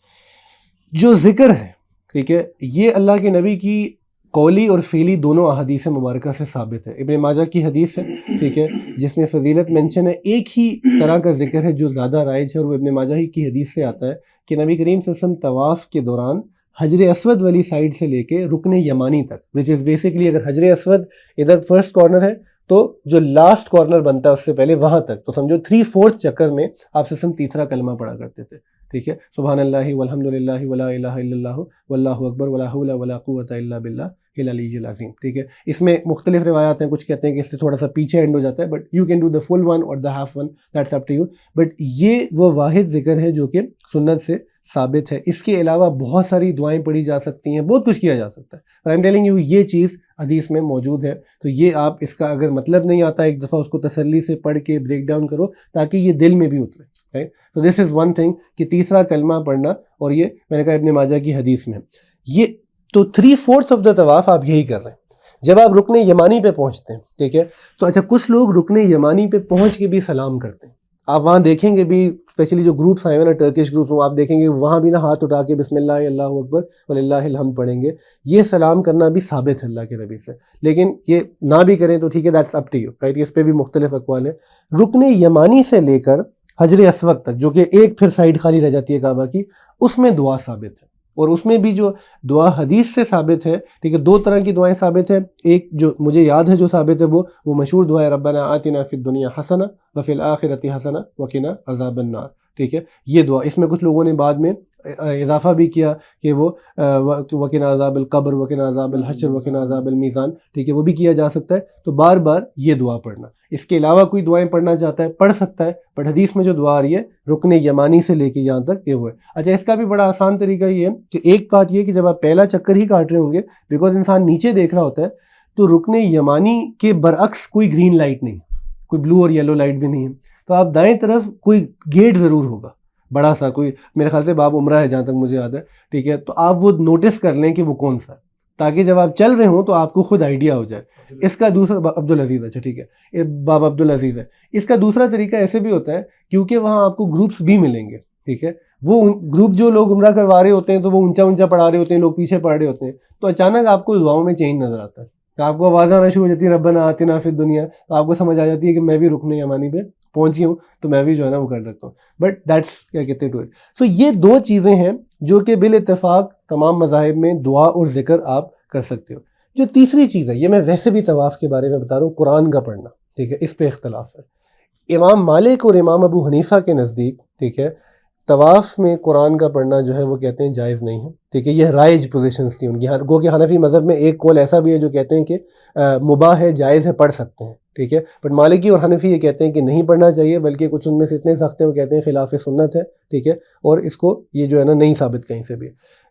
A: جو ذکر ہے، ٹھیک ہے، یہ اللہ کے نبی کی قولی اور فعلی دونوں احادیث مبارکہ سے ثابت ہے. ابن ماجہ کی حدیث ہے، ٹھیک ہے، جس میں فضیلت مینشن ہے. ایک ہی طرح کا ذکر ہے جو زیادہ رائج ہے، اور وہ ابن ماجہ ہی کی حدیث سے آتا ہے کہ نبی کریم صلی اللہ علیہ وسلم طواف کے دوران حجر اسود والی سائڈ سے لے کے رکن یمانی تک، وچ از بیسکلی اگر حجر اسود ادھر فرسٹ کارنر ہے تو جو لاسٹ کارنر بنتا ہے اس سے پہلے وہاں تک، تو سمجھو 3/4 چکر میں آپ صلی اللہ علیہ وسلم تیسرا کلمہ پڑھا کرتے تھے، ٹھیک ہے، سبحان اللہ والحمد للہ ولا الہ الا اللہ واللہ اکبر ولا حول ولا قوۃ الا باللہ العلی العظیم، ٹھیک ہے. اس میں مختلف روایات ہیں، کچھ کہتے ہیں کہ اس سے تھوڑا سا پیچھے اینڈ ہو جاتا ہے، but you can do the full one or the half one, that's up to you. But یہ وہ واحد ذکر ہے جو کہ سنت سے ثابت ہے. اس کے علاوہ بہت ساری دعائیں پڑھی جا سکتی ہیں، بہت کچھ کیا جا سکتا ہے، اور آئی ایم ٹیلنگ یو یہ چیز حدیث میں موجود ہے. تو یہ آپ اس کا اگر مطلب نہیں آتا ایک دفعہ اس کو تسلی سے پڑھ کے بریک ڈاؤن کرو تاکہ یہ دل میں بھی اترے. تو دس از ون تھنگ کہ تیسرا کلمہ پڑھنا، اور یہ میں نے کہا ابن ماجہ کی حدیث میں یہ تو 3/4 آف دا طواف آپ یہی کر رہے ہیں. جب آپ رکن یمانی پہ پہنچتے ہیں، ٹھیک ہے، تو اچھا کچھ لوگ رکن یمانی پہ پہنچ کے بھی سلام کرتے ہیں. آپ وہاں دیکھیں گے بھی، اسپیشلی جو گروپس آئے ہوئے نا ٹرکش گروپس، آپ دیکھیں گے وہاں بھی نا ہاتھ اٹھا کے بسم اللہ اللہ اکبر وللہ الحمد پڑھیں گے. یہ سلام کرنا بھی ثابت ہے اللہ کے نبی سے، لیکن یہ نہ بھی کریں تو ٹھیک ہے، that's up to you, right. اس پہ بھی مختلف اقوال ہیں. رکن یمانی سے لے کر حجر اسود تک، جو کہ ایک پھر سائڈ خالی رہ جاتی ہے کعبہ کی، اس میں دعا ثابت ہے، اور اس میں بھی جو دعا حدیث سے ثابت ہے، ٹھیک ہے، 2 طرح کی دعائیں ثابت ہیں. ایک جو مجھے یاد ہے جو ثابت ہے وہ مشہور دعا ہے ربنا آتنا فی الدنیا حسنہ وفی الآخرۃ حسنہ وقنا عذاب النار، ٹھیک ہے. یہ دعا، اس میں کچھ لوگوں نے بعد میں اضافہ بھی کیا کہ وہ وقنا عذاب القبر وقنا عذاب الحشر وقنا عذاب المیزان، ٹھیک ہے، وہ بھی کیا جا سکتا ہے. تو بار بار یہ دعا پڑھنا. اس کے علاوہ کوئی دعائیں پڑھنا چاہتا ہے پڑھ سکتا ہے، بٹ حدیث میں جو دعا آ رہی ہے رکن یمانی سے لے کے یہاں تک یہ وہ ہے. اچھا اس کا بھی بڑا آسان طریقہ یہ ہے کہ ایک بات یہ کہ جب آپ پہلا چکر ہی کاٹ رہے ہوں گے، بیکاز انسان نیچے دیکھ رہا ہوتا ہے، تو رکن یمانی کے برعکس کوئی گرین لائٹ نہیں، کوئی بلو اور یلو لائٹ بھی نہیں ہے، تو آپ دائیں طرف کوئی گیٹ ضرور ہوگا. بڑا سا کوئی، میرے خیال سے باب عمرہ ہے جہاں تک مجھے یاد ہے، ٹھیک ہے، تو آپ وہ نوٹس کر لیں کہ وہ کون سا ہے، تاکہ جب آپ چل رہے ہوں تو آپ کو خود آئیڈیا ہو جائے. اس کا دوسرا عبدالعزیز، اچھا ٹھیک ہے، باب عبدالعزیز ہے. اس کا دوسرا طریقہ ایسے بھی ہوتا ہے کیونکہ وہاں آپ کو گروپس بھی ملیں گے، ٹھیک ہے، وہ گروپ جو لوگ عمرہ کروا رہے ہوتے ہیں تو وہ اونچا پڑھا رہے ہوتے ہیں، لوگ پیچھے پڑھ رہے ہوتے ہیں، تو اچانک آپ کو دعاؤں میں چینج نظر آتا ہے، تو آپ کو آواز آنا شروع ہو جاتی ہے ربنا آتنا فی الدنیا، تو آپ کو سمجھ آ جاتی ہے کہ میں بھی رکن یمانی پہ پہنچی ہوں، تو میں بھی جو ہے نا وہ کر سکتا ہوں. بٹ دیٹس کیا کہتے ہیں ٹو اٹ. سو یہ دو چیزیں ہیں جو کہ بالاتفاق تمام مذاہب میں دعا اور ذکر آپ کر سکتے ہو. جو تیسری چیز ہے، یہ میں ویسے بھی طواف کے بارے میں بتا رہا ہوں، قرآن کا پڑھنا، ٹھیک ہے، اس پہ اختلاف ہے. امام مالک اور امام ابو حنیفہ کے نزدیک، ٹھیک ہے، طواف میں قرآن کا پڑھنا جو ہے وہ کہتے ہیں جائز نہیں ہے، ٹھیک ہے. یہ رائج پوزیشنز تھی ان کی. گو کہ حنفی مذہب میں ایک قول ایسا بھی ہے جو کہتے ہیں کہ مباح ہے، جائز ہے، پڑھ سکتے ہیں، ٹھیک ہے. بٹ مالکی اور حنفی یہ کہتے ہیں کہ نہیں پڑھنا چاہیے، بلکہ کچھ ان میں سے اتنے سخت ہیں وہ کہتے ہیں خلاف سنت ہے، ٹھیک ہے، اور اس کو یہ جو ہے نا نہیں ثابت کہیں سے بھی.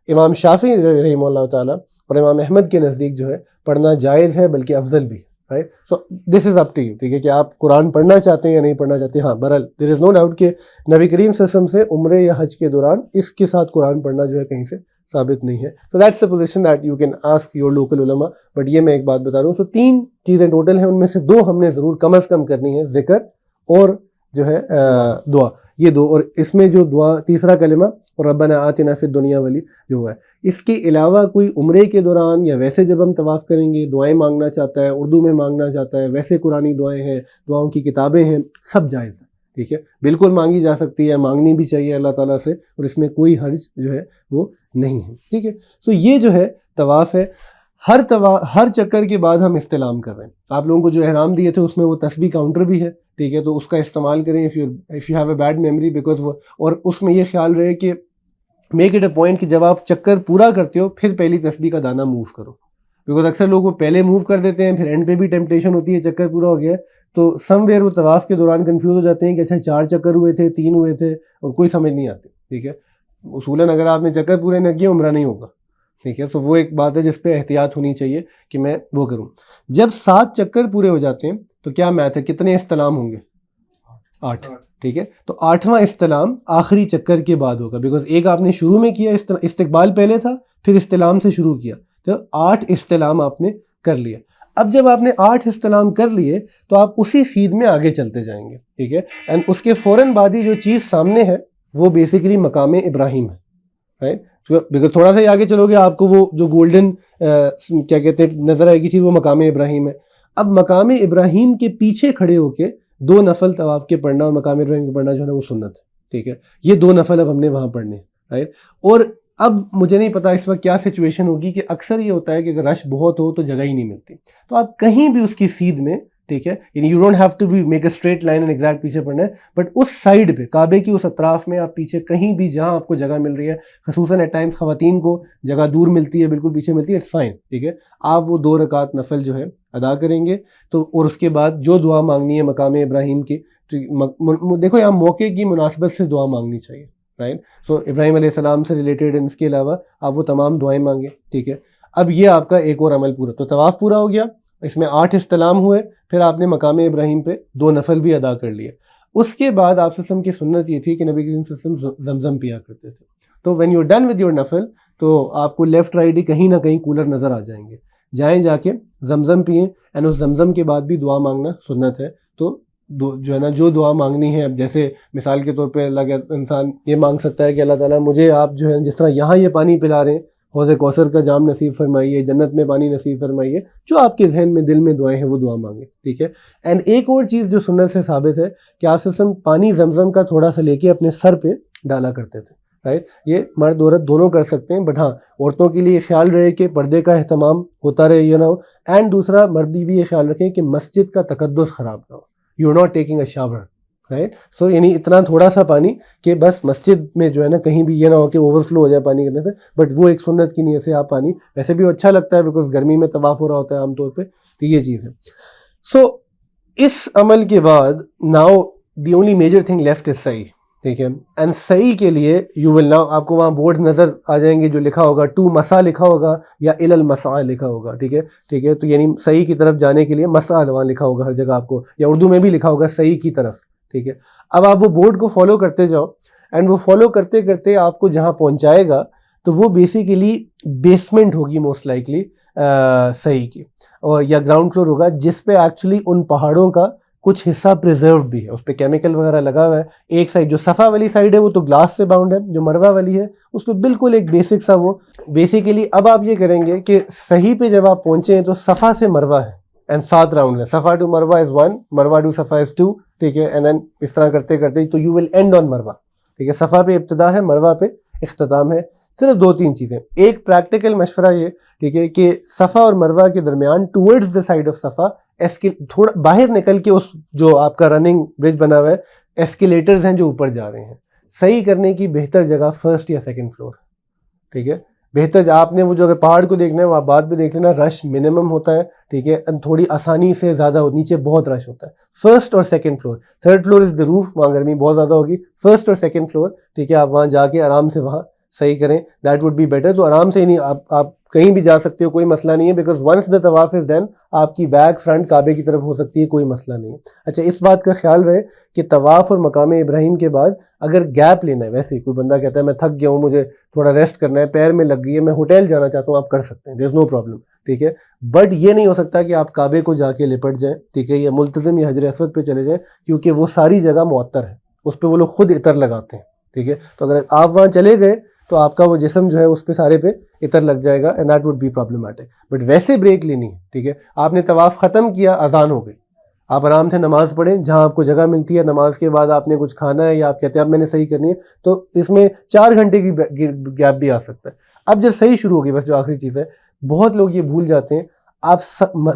A: امام شافعی رحمہ اللہ تعالیٰ اور امام احمد کے نزدیک جو ہے پڑھنا جائز ہے، بلکہ افضل بھی، right. So this is up to you, ٹھیک ہے، کہ آپ قرآن پڑھنا چاہتے ہیں یا نہیں پڑھنا چاہتے. ہاں بہرحال دیر از نو ڈاؤٹ کہ نبی کریم صلی اللہ علیہ وسلم سے عمرے یا حج کے دوران اس کے ساتھ قرآن پڑھنا جو ہے کہیں سے ثابت نہیں ہے. So that's the position that you can ask your local ulama. But یہ میں ایک بات بتا رہا ہوں. تو 3 چیزیں ٹوٹل ہیں، ان میں سے 2 ہم نے ضرور کم از کم کرنی ہے، ذکر اور جو ہے دعا، یہ 2. اور اس میں جو دعا تیسرا کلمہ اور ربنا آتنا فی الدنیا والی جو ہوا ہے، اس کے علاوہ کوئی عمرے کے دوران یا ویسے جب ہم طواف کریں گے دعائیں مانگنا چاہتا ہے، اردو میں مانگنا چاہتا ہے، ویسے قرآنی دعائیں ہیں، دعاؤں کی کتابیں ہیں، سب جائز ہے، ٹھیک ہے، بالکل مانگی جا سکتی ہے، مانگنی بھی چاہیے اللہ تعالیٰ سے، اور اس میں کوئی حرج جو ہے وہ نہیں ہے، ٹھیک ہے. سو یہ جو ہے طواف ہے. ہر چکر کے بعد ہم استلام کر رہے ہیں. آپ لوگوں کو جو احرام دیے تھے اس میں وہ تسبیح کاؤنٹر بھی ہے، ٹھیک ہے، تو اس کا استعمال کریں if you have a bad memory, because وہ، اور اس میں یہ خیال رہے کہ میک اٹ اے پوائنٹ کہ جب آپ چکر پورا کرتے ہو پھر پہلی تسبیح کا دانہ موو کرو، بیکاز اکثر لوگ وہ پہلے موو کر دیتے ہیں، پھر اینڈ پہ بھی ٹیمپٹیشن ہوتی ہے چکر پورا ہو گیا ہے، تو سم ویئر وہ طواف کے دوران کنفیوز ہو جاتے ہیں کہ اچھا 4 چکر ہوئے تھے، 3 ہوئے تھے، اور کوئی سمجھ نہیں آتی، ٹھیک ہے. اصولاً اگر آپ نے چکر پورے نہ کیے عمرہ نہیں ہوگا، ٹھیک ہے. تو وہ ایک بات ہے جس پہ احتیاط ہونی چاہیے کہ میں وہ کروں. جب 7 چکر پورے ہو جاتے ہیں تو کیا میتھ ہے، کتنے استلام ہوں گے؟ 8، ٹھیک ہے. تو 8واں استلام آخری چکر کے بعد ہوگا، بیکاز ایک آپ نے شروع میں کیا، استقبال پہلے تھا، پھر استلام سے شروع کیا، تو 8 استلام آپ نے کر لیا. اب جب آپ نے 8 استلام کر لیے تو آپ اسی سیدھ میں آگے چلتے جائیں گے، ٹھیک ہے. اینڈ اس کے فوراً بعد ہی جو چیز سامنے ہے وہ بیسیکلی مقام ابراہیم ہے، رائٹ. بیکاز تھوڑا سا ہی آگے چلو گے آپ کو وہ جو گولڈن کیا کہتے ہیں نظر آئے گی چیز، وہ مقام ابراہیم ہے. اب مقام ابراہیم کے پیچھے کھڑے ہو کے 2 نفل طواف کے پڑھنا اور مقام ابراہیم کے پڑھنا جو ہے نا وہ سنت ہے، ٹھیک ہے. یہ 2 نفل اب ہم نے وہاں پڑھنے ہیں، رائٹ. اور اب مجھے نہیں پتا اس وقت کیا سچویشن ہوگی کہ اکثر یہ ہوتا ہے کہ اگر رش بہت ہو تو جگہ ہی نہیں ملتی، تو آپ کہیں بھی اس کی سیدھ میں، ٹھیک ہے، یعنی you don't have to be make a straight line and exact پیچھے پڑھنا ہے، بٹ اس سائڈ پہ کعبے کی اس اطراف میں آپ پیچھے کہیں بھی جہاں آپ کو جگہ مل رہی ہے، خصوصاً ایٹ ٹائمس خواتین کو جگہ دور ملتی ہے، بالکل پیچھے ملتی ہے، اٹس فائن، ٹھیک ہے. آپ وہ 2 رکعت نفل جو ہے ادا کریں گے. تو اور اس کے بعد جو دعا مانگنی ہے مقام ابراہیم کی، دیکھو یہاں موقع کی مناسبت سے دعا مانگنی چاہیے، رائٹ. سو ابراہیم علیہ السلام سے ریلیٹڈ، اس کے علاوہ آپ وہ تمام دعائیں مانگیں، ٹھیک ہے. اب یہ آپ کا ایک اور عمل پورا، تو طواف پورا ہو گیا، اس میں 8 استلام ہوئے، پھر آپ نے مقام ابراہیم پہ 2 نفل بھی ادا کر لیے. اس کے بعد آپ صلی اللہ علیہ وسلم کی سنت یہ تھی کہ نبی کریم صلی اللہ علیہ وسلم زمزم پیا کرتے تھے. تو when you done with your نفل تو آپ کو لیفٹ رائٹ ہی کہیں نہ کہیں کولر نظر آ جائیں گے، جائیں جا کے زمزم پئیں، اینڈ اس زمزم کے بعد بھی دعا مانگنا سنت ہے. تو جو ہے نا جو دعا مانگنی ہے، اب جیسے مثال کے طور پہ اللہ کے انسان یہ مانگ سکتا ہے کہ اللہ تعالیٰ مجھے آپ جو ہے جس طرح یہاں یہ پانی پلا رہے ہیں، حوض کوثر کا جام نصیب فرمائیے، جنت میں پانی نصیب فرمائیے، جو آپ کے ذہن میں دل میں دعائیں ہیں وہ دعا مانگیں، ٹھیک ہے. اینڈ ایک اور چیز جو سنت سے ثابت ہے کہ آپ صلی اللہ علیہ وسلم پانی زمزم کا تھوڑا سا لے کے اپنے سر پہ ڈالا کرتے تھے، رائٹ. یہ مرد عورت دونوں کر سکتے ہیں، بٹ ہاں عورتوں کے لیے خیال رہے کہ پردے کا اہتمام ہوتا رہے، یہ نہ ہو. اینڈ دوسرا مردی بھی یہ خیال رکھیں کہ مسجد کا تقدس خراب نہ ہو، you are not taking a shower, right. So یعنی اتنا تھوڑا سا پانی کہ بس مسجد میں جو ہے نا کہیں بھی یہ نہ ہو کہ اوور فلو ہو جائے پانی کرنے سے، بٹ وہ ایک سنت کی نیت سے آپ پانی، ویسے بھی اچھا لگتا ہے بیکاز گرمی میں طواف ہو رہا ہوتا ہے عام طور پہ، تو یہ چیز ہے. سو اس عمل کے بعد now the only major thing left is سعی، ٹھیک ہے. اینڈ سعی کے لیے یو ول ناؤ، آپ کو وہاں بورڈ نظر آ جائیں گے جو لکھا ہوگا ٹو مسا لکھا ہوگا یا الی المسعی لکھا ہوگا، ٹھیک ہے، ٹھیک ہے. تو یعنی سعی کی طرف جانے کے لیے مسعی وہاں لکھا ہوگا ہر جگہ آپ کو، یا اردو میں بھی لکھا ہوگا سعی کی طرف، ٹھیک ہے. اب آپ وہ بورڈ کو فالو کرتے جاؤ، اینڈ وہ فالو کرتے کرتے آپ کو جہاں پہنچائے گا تو وہ بیسیکلی بیسمنٹ ہوگی موسٹ لائکلی صحیح کی، اور یا گراؤنڈ فلور ہوگا، جس پہ ایکچولی ان پہاڑوں کا کچھ حصہ پریزروڈ بھی ہے، اس پہ کیمیکل وغیرہ لگا ہوا ہے. ایک سائڈ جو صفا والی سائڈ ہے وہ تو گلاس سے باؤنڈ ہے، جو مروہ والی ہے اس پہ بالکل ایک بیسک سا وہ بیسیکلی. اب آپ یہ کریں گے کہ صحیح پہ جب آپ پہنچے ہیں تو صفا سے مروہ ہے اینڈ 7 راؤنڈ ہے، Safa to Marwah is 1، Marwah to Safa is 2، ٹھیک ہے، اینڈ دین اس طرح کرتے کرتے تو you will and on Marwa, ٹھیک ہے. صفا پہ ابتدا ہے، مروہ پہ اختتام ہے. صرف 2-3 چیزیں. ایک پریکٹیکل مشورہ یہ، ٹھیک ہے، کہ صفا اور مروہ کے درمیان ٹورڈز دا سائڈ آف صفا تھوڑا باہر نکل کے اس جو آپ کا رننگ برج بنا ہوا ہے ایسکیلیٹرز ہیں جو اوپر جا رہے ہیں، صحیح کرنے کی بہتر جگہ فرسٹ یا سیکنڈ فلور، ٹھیک ہے. بہتر آپ نے وہ جو اگر پہاڑ کو دیکھنا ہے وہ آپ بعد میں دیکھ لینا، رش منیمم ہوتا ہے، ٹھیک ہے، تھوڑی آسانی سے زیادہ نیچے بہت رش ہوتا ہے. فرسٹ اور second floor, third floor is the roof, وہاں گرمی بہت زیادہ ہوگی. فرسٹ اور سیکنڈ فلور، ٹھیک ہے، آپ وہاں جا کے آرام سے وہاں صحیح کریں، دیٹ وڈ بی بیٹر. تو آرام سے ہی نہیں، آپ کہیں بھی جا سکتے ہو، کوئی مسئلہ نہیں ہے، بیکاز ونس دا طواف از ڈن آپ کی بیک فرنٹ کعبے کی طرف ہو سکتی ہے، کوئی مسئلہ نہیں ہے. اچھا، اس بات کا خیال رہے کہ طواف اور مقام ابراہیم کے بعد اگر گیپ لینا ہے، ویسے کوئی بندہ کہتا ہے میں تھک گیا ہوں، مجھے تھوڑا ریسٹ کرنا ہے، پیر میں لگ گئی ہے، میں ہوٹل جانا چاہتا ہوں، آپ کر سکتے ہیں، دیر از نو پرابلم، ٹھیک ہے. بٹ یہ نہیں ہو سکتا کہ آپ کعبے کو جا کے لپٹ جائیں، ٹھیک ہے، یا ملتزم یا حجر اسود پہ چلے جائیں، کیونکہ وہ ساری جگہ معطر ہے، اس پہ وہ لوگ خود عطر لگاتے ہیں، ٹھیک ہے. تو اگر آپ وہاں چلے گئے تو آپ کا وہ جسم جو ہے اس پہ سارے پہ عطر لگ جائے گا، and that would be problematic. But ویسے بریک لینی ہے، ٹھیک ہے. آپ نے طواف ختم کیا، اذان ہو گئی، آپ آرام سے نماز پڑھیں، جہاں آپ کو جگہ ملتی ہے. نماز کے بعد آپ نے کچھ کھانا ہے یا آپ کہتے ہیں اب میں نے صحیح کرنی ہے، تو اس میں 4 گھنٹے کی گیپ بھی آ سکتا ہے. اب جب صحیح شروع ہوگی، بس جو آخری چیز ہے، بہت لوگ یہ بھول جاتے ہیں، آپ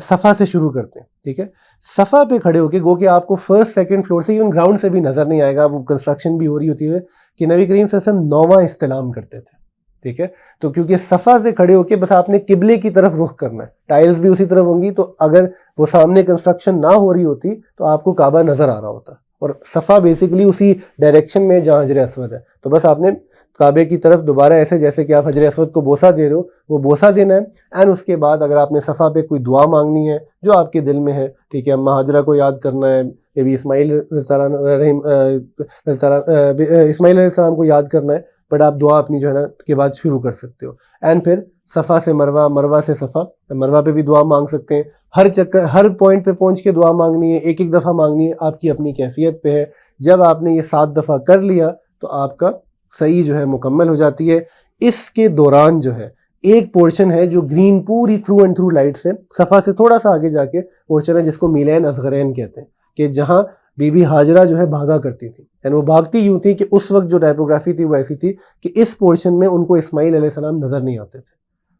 A: صفا سے شروع کرتے ہیں، ٹھیک ہے. صفا پہ کھڑے ہو کے گو کہ آپ کو فرسٹ سیکنڈ فلور سے ایون گراؤنڈ سے بھی نظر نہیں آئے گا، وہ کنسٹرکشن بھی ہو رہی ہوتی ہے کہ نبی کریم صلی اللہ علیہ وسلم 9واں استلام کرتے تھے، ٹھیک ہے. تو کیونکہ صفا سے کھڑے ہو کے بس آپ نے قبلے کی طرف رخ کرنا ہے، ٹائلز بھی اسی طرف ہوں گی، تو اگر وہ سامنے کنسٹرکشن نہ ہو رہی ہوتی تو آپ کو کعبہ نظر آ رہا ہوتا، اور صفا بیسیکلی اسی ڈائریکشن میں جہاں حجر اسود ہے. تو بس آپ نے کعبے کی طرف دوبارہ ایسے جیسے کہ آپ حجر اسود کو بوسہ دے رہے ہو، وہ بوسہ دینا ہے. اینڈ اس کے بعد اگر آپ نے صفا پہ کوئی دعا مانگنی ہے جو آپ کے دل میں ہے، ٹھیک ہے، اماں ہاجرہ کو یاد کرنا ہے، یا بھی اسماعیل علیہ السلام کو یاد کرنا ہے، بٹ آپ دعا اپنی جو ہے نا کے بعد شروع کر سکتے ہو. اینڈ پھر صفا سے مروہ، مروہ سے صفا، مروہ پہ بھی دعا مانگ سکتے ہیں. ہر چکر، ہر پوائنٹ پہ پہنچ کے دعا مانگنی ہے، ایک دفعہ مانگنی ہے، آپ کی اپنی کیفیت پہ ہے. جب آپ نے یہ 7 دفعہ کر لیا تو آپ کا صحیح جو ہے مکمل ہو جاتی ہے. اس کے دوران جو ہے ایک پورشن ہے جو گرین پوری تھرو اینڈ تھرو لائٹ سے، صفا سے تھوڑا سا آگے جا کے پورشن ہے جس کو میلین اصغرین کہتے ہیں، کہ جہاں بی بی ہاجرہ جو ہے بھاگا کرتی تھی. یعنی وہ بھاگتی یوں تھی کہ اس وقت جو ٹائپوگرافی تھی وہ ایسی تھی کہ اس پورشن میں ان کو اسماعیل علیہ السلام نظر نہیں آتے تھے.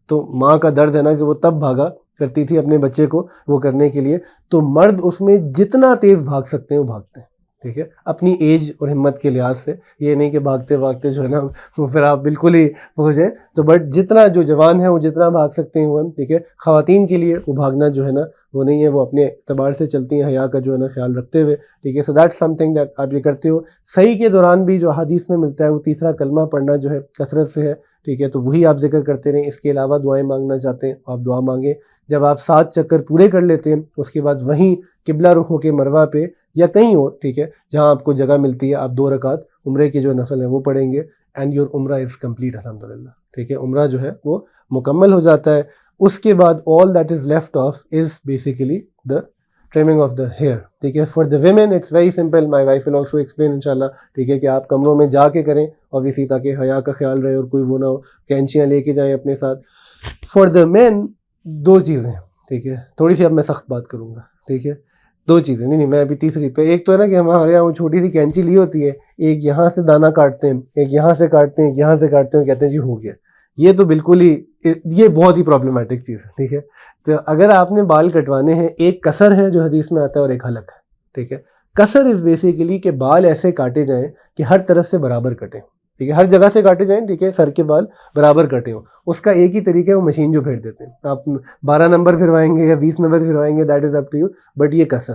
A: تو ماں کا درد ہے نا کہ وہ تب بھاگا کرتی تھی اپنے بچے کو وہ کرنے کے لیے. تو مرد اس میں جتنا تیز بھاگ سکتے ہیں وہ بھاگتے ہیں، ٹھیک ہے، اپنی ایج اور ہمت کے لحاظ سے. یہ نہیں کہ بھاگتے بھاگتے جو ہے نا پھر آپ بالکل ہی ہو جائیں. تو بٹ جتنا جو جوان ہیں وہ جتنا بھاگ سکتے ہیں وہ، ٹھیک ہے. خواتین کے لیے وہ بھاگنا جو ہے نا وہ نہیں ہے، وہ اپنے اعتبار سے چلتی ہیں حیا کا جو ہے نا خیال رکھتے ہوئے، ٹھیک ہے. So that some thing that آپ یہ کرتے ہو. صحیح کے دوران بھی جو حدیث میں ملتا ہے وہ تیسرا کلمہ پڑھنا جو ہے کثرت سے ہے، ٹھیک ہے. تو وہی آپ ذکر کرتے رہیں. اس کے علاوہ دعائیں مانگنا چاہتے ہیں آپ دعا مانگیں. جب آپ 7 چکر پورے کر لیتے ہیں اس کے بعد وہیں قبلہ رخ ہو کے مروہ پہ یا کہیں اور، ٹھیک ہے، جہاں آپ کو جگہ ملتی ہے، آپ 2 رکعت عمرے کے جو نفل ہیں وہ پڑھیں گے. اینڈ یور عمرہ از کمپلیٹ الحمدللہ، ٹھیک ہے. عمرہ جو ہے وہ مکمل ہو جاتا ہے. اس کے بعد all that is left of is basically the trimming of the hair، ٹھیک ہے. For the women it's very simple, my wife will also explain انشاءاللہ، ٹھیک ہے، کہ آپ کمروں میں جا کے کریں obviously تاکہ حیا کا خیال رہے اور کوئی وہ نہ ہو، کینچیاں لے کے جائیں اپنے ساتھ. فار دا مین 2 چیزیں، ٹھیک ہے. تھوڑی سی اب میں سخت بات کروں گا، ٹھیک ہے. 2 چیزیں، نہیں میں ابھی تیسری پہ. ایک تو ہے نا کہ ہمارے یہاں وہ چھوٹی سی کینچی لی ہوتی ہے، ایک یہاں سے دانہ کاٹتے ہیں، ایک یہاں سے کاٹتے ہیں، ایک یہاں سے کاٹتے ہیں، کہتے ہیں جی ہو گیا. یہ تو بالکل ہی، یہ بہت ہی پرابلمٹک چیز ہے، ٹھیک ہے. تو اگر آپ نے بال کٹوانے ہیں، ایک قصر ہے جو حدیث میں آتا ہے اور ایک حلق ہے، ٹھیک ہے. قصر از بیسیکلی کہ بال ایسے کاٹے جائیں کہ ہر طرف سے برابر کٹیں، ٹھیک ہے، ہر جگہ سے کاٹے جائیں، ٹھیک ہے، سر کے بال برابر کٹے ہوں. اس کا ایک ہی طریقہ ہے، وہ مشین جو پھیر دیتے ہیں. آپ 12 نمبر پھروائیں گے یا 20 نمبر پھروائیں گے، that is up to you. But یہ قصر،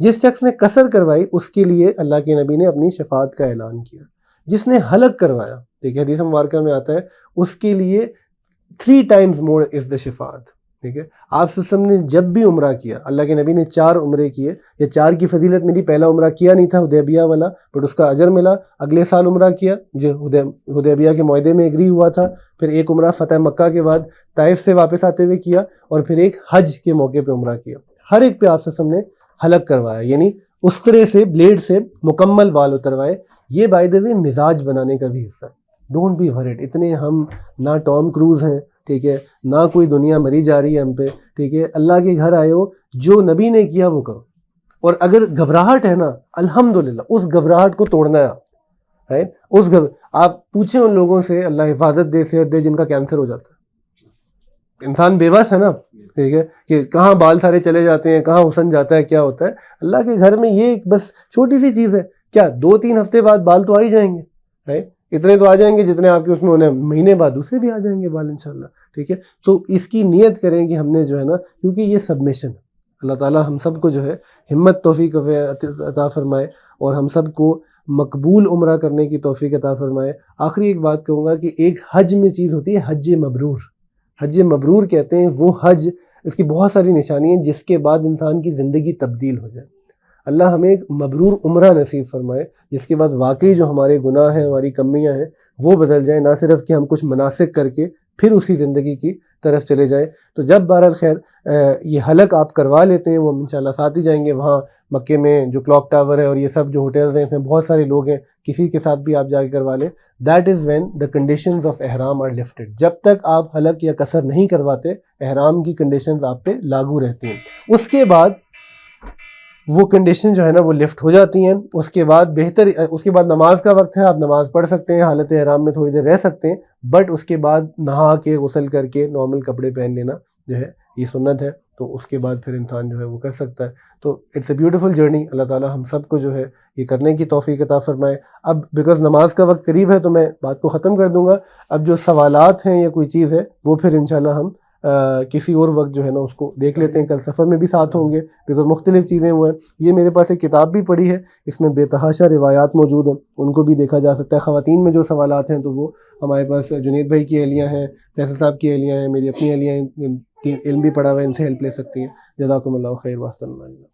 A: جس شخص نے قصر کروائی اس کے لیے اللہ کے نبی نے اپنی شفاعت کا اعلان کیا. جس نے حلق کروایا، ٹھیک ہے، حدیث مبارکہ میں آتا ہے، اس کے لیے 3 times more is the شفاعت. ٹھیک ہے. آپ صلی اللہ علیہ وسلم نے جب بھی عمرہ کیا, اللہ کے نبی نے 4 عمرے کیے. یہ 4 کی فضیلت میری, پہلا عمرہ کیا نہیں تھا حدیبیہ والا, بٹ اس کا اجر ملا. اگلے سال عمرہ کیا جو حدیبیہ کے معاہدے میں ایگری ہوا تھا. پھر ایک عمرہ فتح مکہ کے بعد طائف سے واپس آتے ہوئے کیا, اور پھر ایک حج کے موقع پہ عمرہ کیا. ہر ایک پہ آپ صلی اللہ علیہ وسلم نے حلق کروایا, یعنی استرے سے, بلیڈ سے مکمل بال اتروائے. یہ بائی دا وے مزاج بنانے کا بھی حصہ ہے. ڈونٹ بی ورڈ, اتنے ہم نہ ٹام کروز ہیں, ٹھیک ہے, نہ کوئی دنیا مری جا رہی ہے ہم پہ, ٹھیک ہے. اللہ کے گھر آئے ہو, جو نبی نے کیا وہ کرو. اور اگر گھبراہٹ ہے نا, الحمدللہ اس گھبراہٹ کو توڑنا ہے آپ, رائٹ. آپ پوچھیں ان لوگوں سے, اللہ حفاظت دے, صحت دے, جن کا کینسر ہو جاتا ہے. انسان بے بس ہے نا, ٹھیک ہے, کہ کہاں بال سارے چلے جاتے ہیں, کہاں حسن جاتا ہے, کیا ہوتا ہے. اللہ کے گھر میں یہ ایک بس چھوٹی سی چیز ہے. کیا 2-3 ہفتے بعد بال تو آ ہی جائیں گے, رائٹ. اتنے تو آ جائیں گے جتنے آپ کے اس میں ہونے, مہینے بعد دوسرے بھی آ جائیں گے بال انشاءاللہ, ٹھیک ہے. تو اس کی نیت کریں کہ ہم نے جو ہے نا, کیونکہ یہ سبمیشن, اللہ تعالیٰ ہم سب کو جو ہے ہمت توفیق عطا فرمائے, اور ہم سب کو مقبول عمرہ کرنے کی توفیق عطا فرمائے. آخری ایک بات کہوں گا کہ ایک حج میں چیز ہوتی ہے حج مبرور. حج مبرور کہتے ہیں وہ حج, اس کی بہت ساری نشانی ہیں جس کے بعد انسان کی زندگی تبدیل ہو جائے. اللہ ہمیں ایک مبرور عمرہ نصیب فرمائے, جس کے بعد واقعی جو ہمارے گناہ ہیں, ہماری کمیاں ہیں, وہ بدل جائیں, نہ صرف کہ ہم کچھ مناسک کر کے پھر اسی زندگی کی طرف چلے جائیں. تو جب بہرحال خیر یہ حلق آپ کروا لیتے ہیں, وہ ہم انشاءاللہ ساتھ ہی جائیں گے. وہاں مکے میں جو کلاک ٹاور ہے اور یہ سب جو ہوٹلز ہیں, اس میں بہت سارے لوگ ہیں, کسی کے ساتھ بھی آپ جا کے کروا لیں. That is when the conditions of احرام آر لفٹڈ. جب تک آپ حلق یا قصر نہیں کرواتے, احرام کی کنڈیشنز آپ پہ لاگو رہتی ہیں. اس کے بعد وہ کنڈیشن جو ہے نا وہ لفٹ ہو جاتی ہیں. اس کے بعد اس کے بعد نماز کا وقت ہے, آپ نماز پڑھ سکتے ہیں, حالت احرام میں تھوڑی دیر رہ سکتے ہیں, بٹ اس کے بعد نہا کے غسل کر کے نارمل کپڑے پہن لینا جو ہے یہ سنت ہے. تو اس کے بعد پھر انسان جو ہے وہ کر سکتا ہے. تو اٹس اے بیوٹیفل جرنی. اللہ تعالیٰ ہم سب کو جو ہے یہ کرنے کی توفیق عطا فرمائے. اب بیکاز نماز کا وقت قریب ہے تو میں بات کو ختم کر دوں گا. اب جو سوالات ہیں یا کوئی چیز ہے وہ پھر انشاءاللہ ہم کسی اور وقت جو ہے نا اس کو دیکھ لیتے ہیں. کل سفر میں بھی ساتھ ہوں گے, بیکاز مختلف چیزیں وہ ہیں. یہ میرے پاس ایک کتاب بھی پڑھی ہے, اس میں بے تحاشا روایات موجود ہیں, ان کو بھی دیکھا جا سکتا ہے. خواتین میں جو سوالات ہیں تو وہ ہمارے پاس جنید بھائی کی اہلیہ ہیں, فیصل صاحب کی اہلیہ ہیں, میری اپنی اہلیہ ہیں, علم بھی پڑھا ہوا ہے, ان سے ہیلپ لے سکتی ہیں. جزاکم اللہ خیر واحسن اللہ.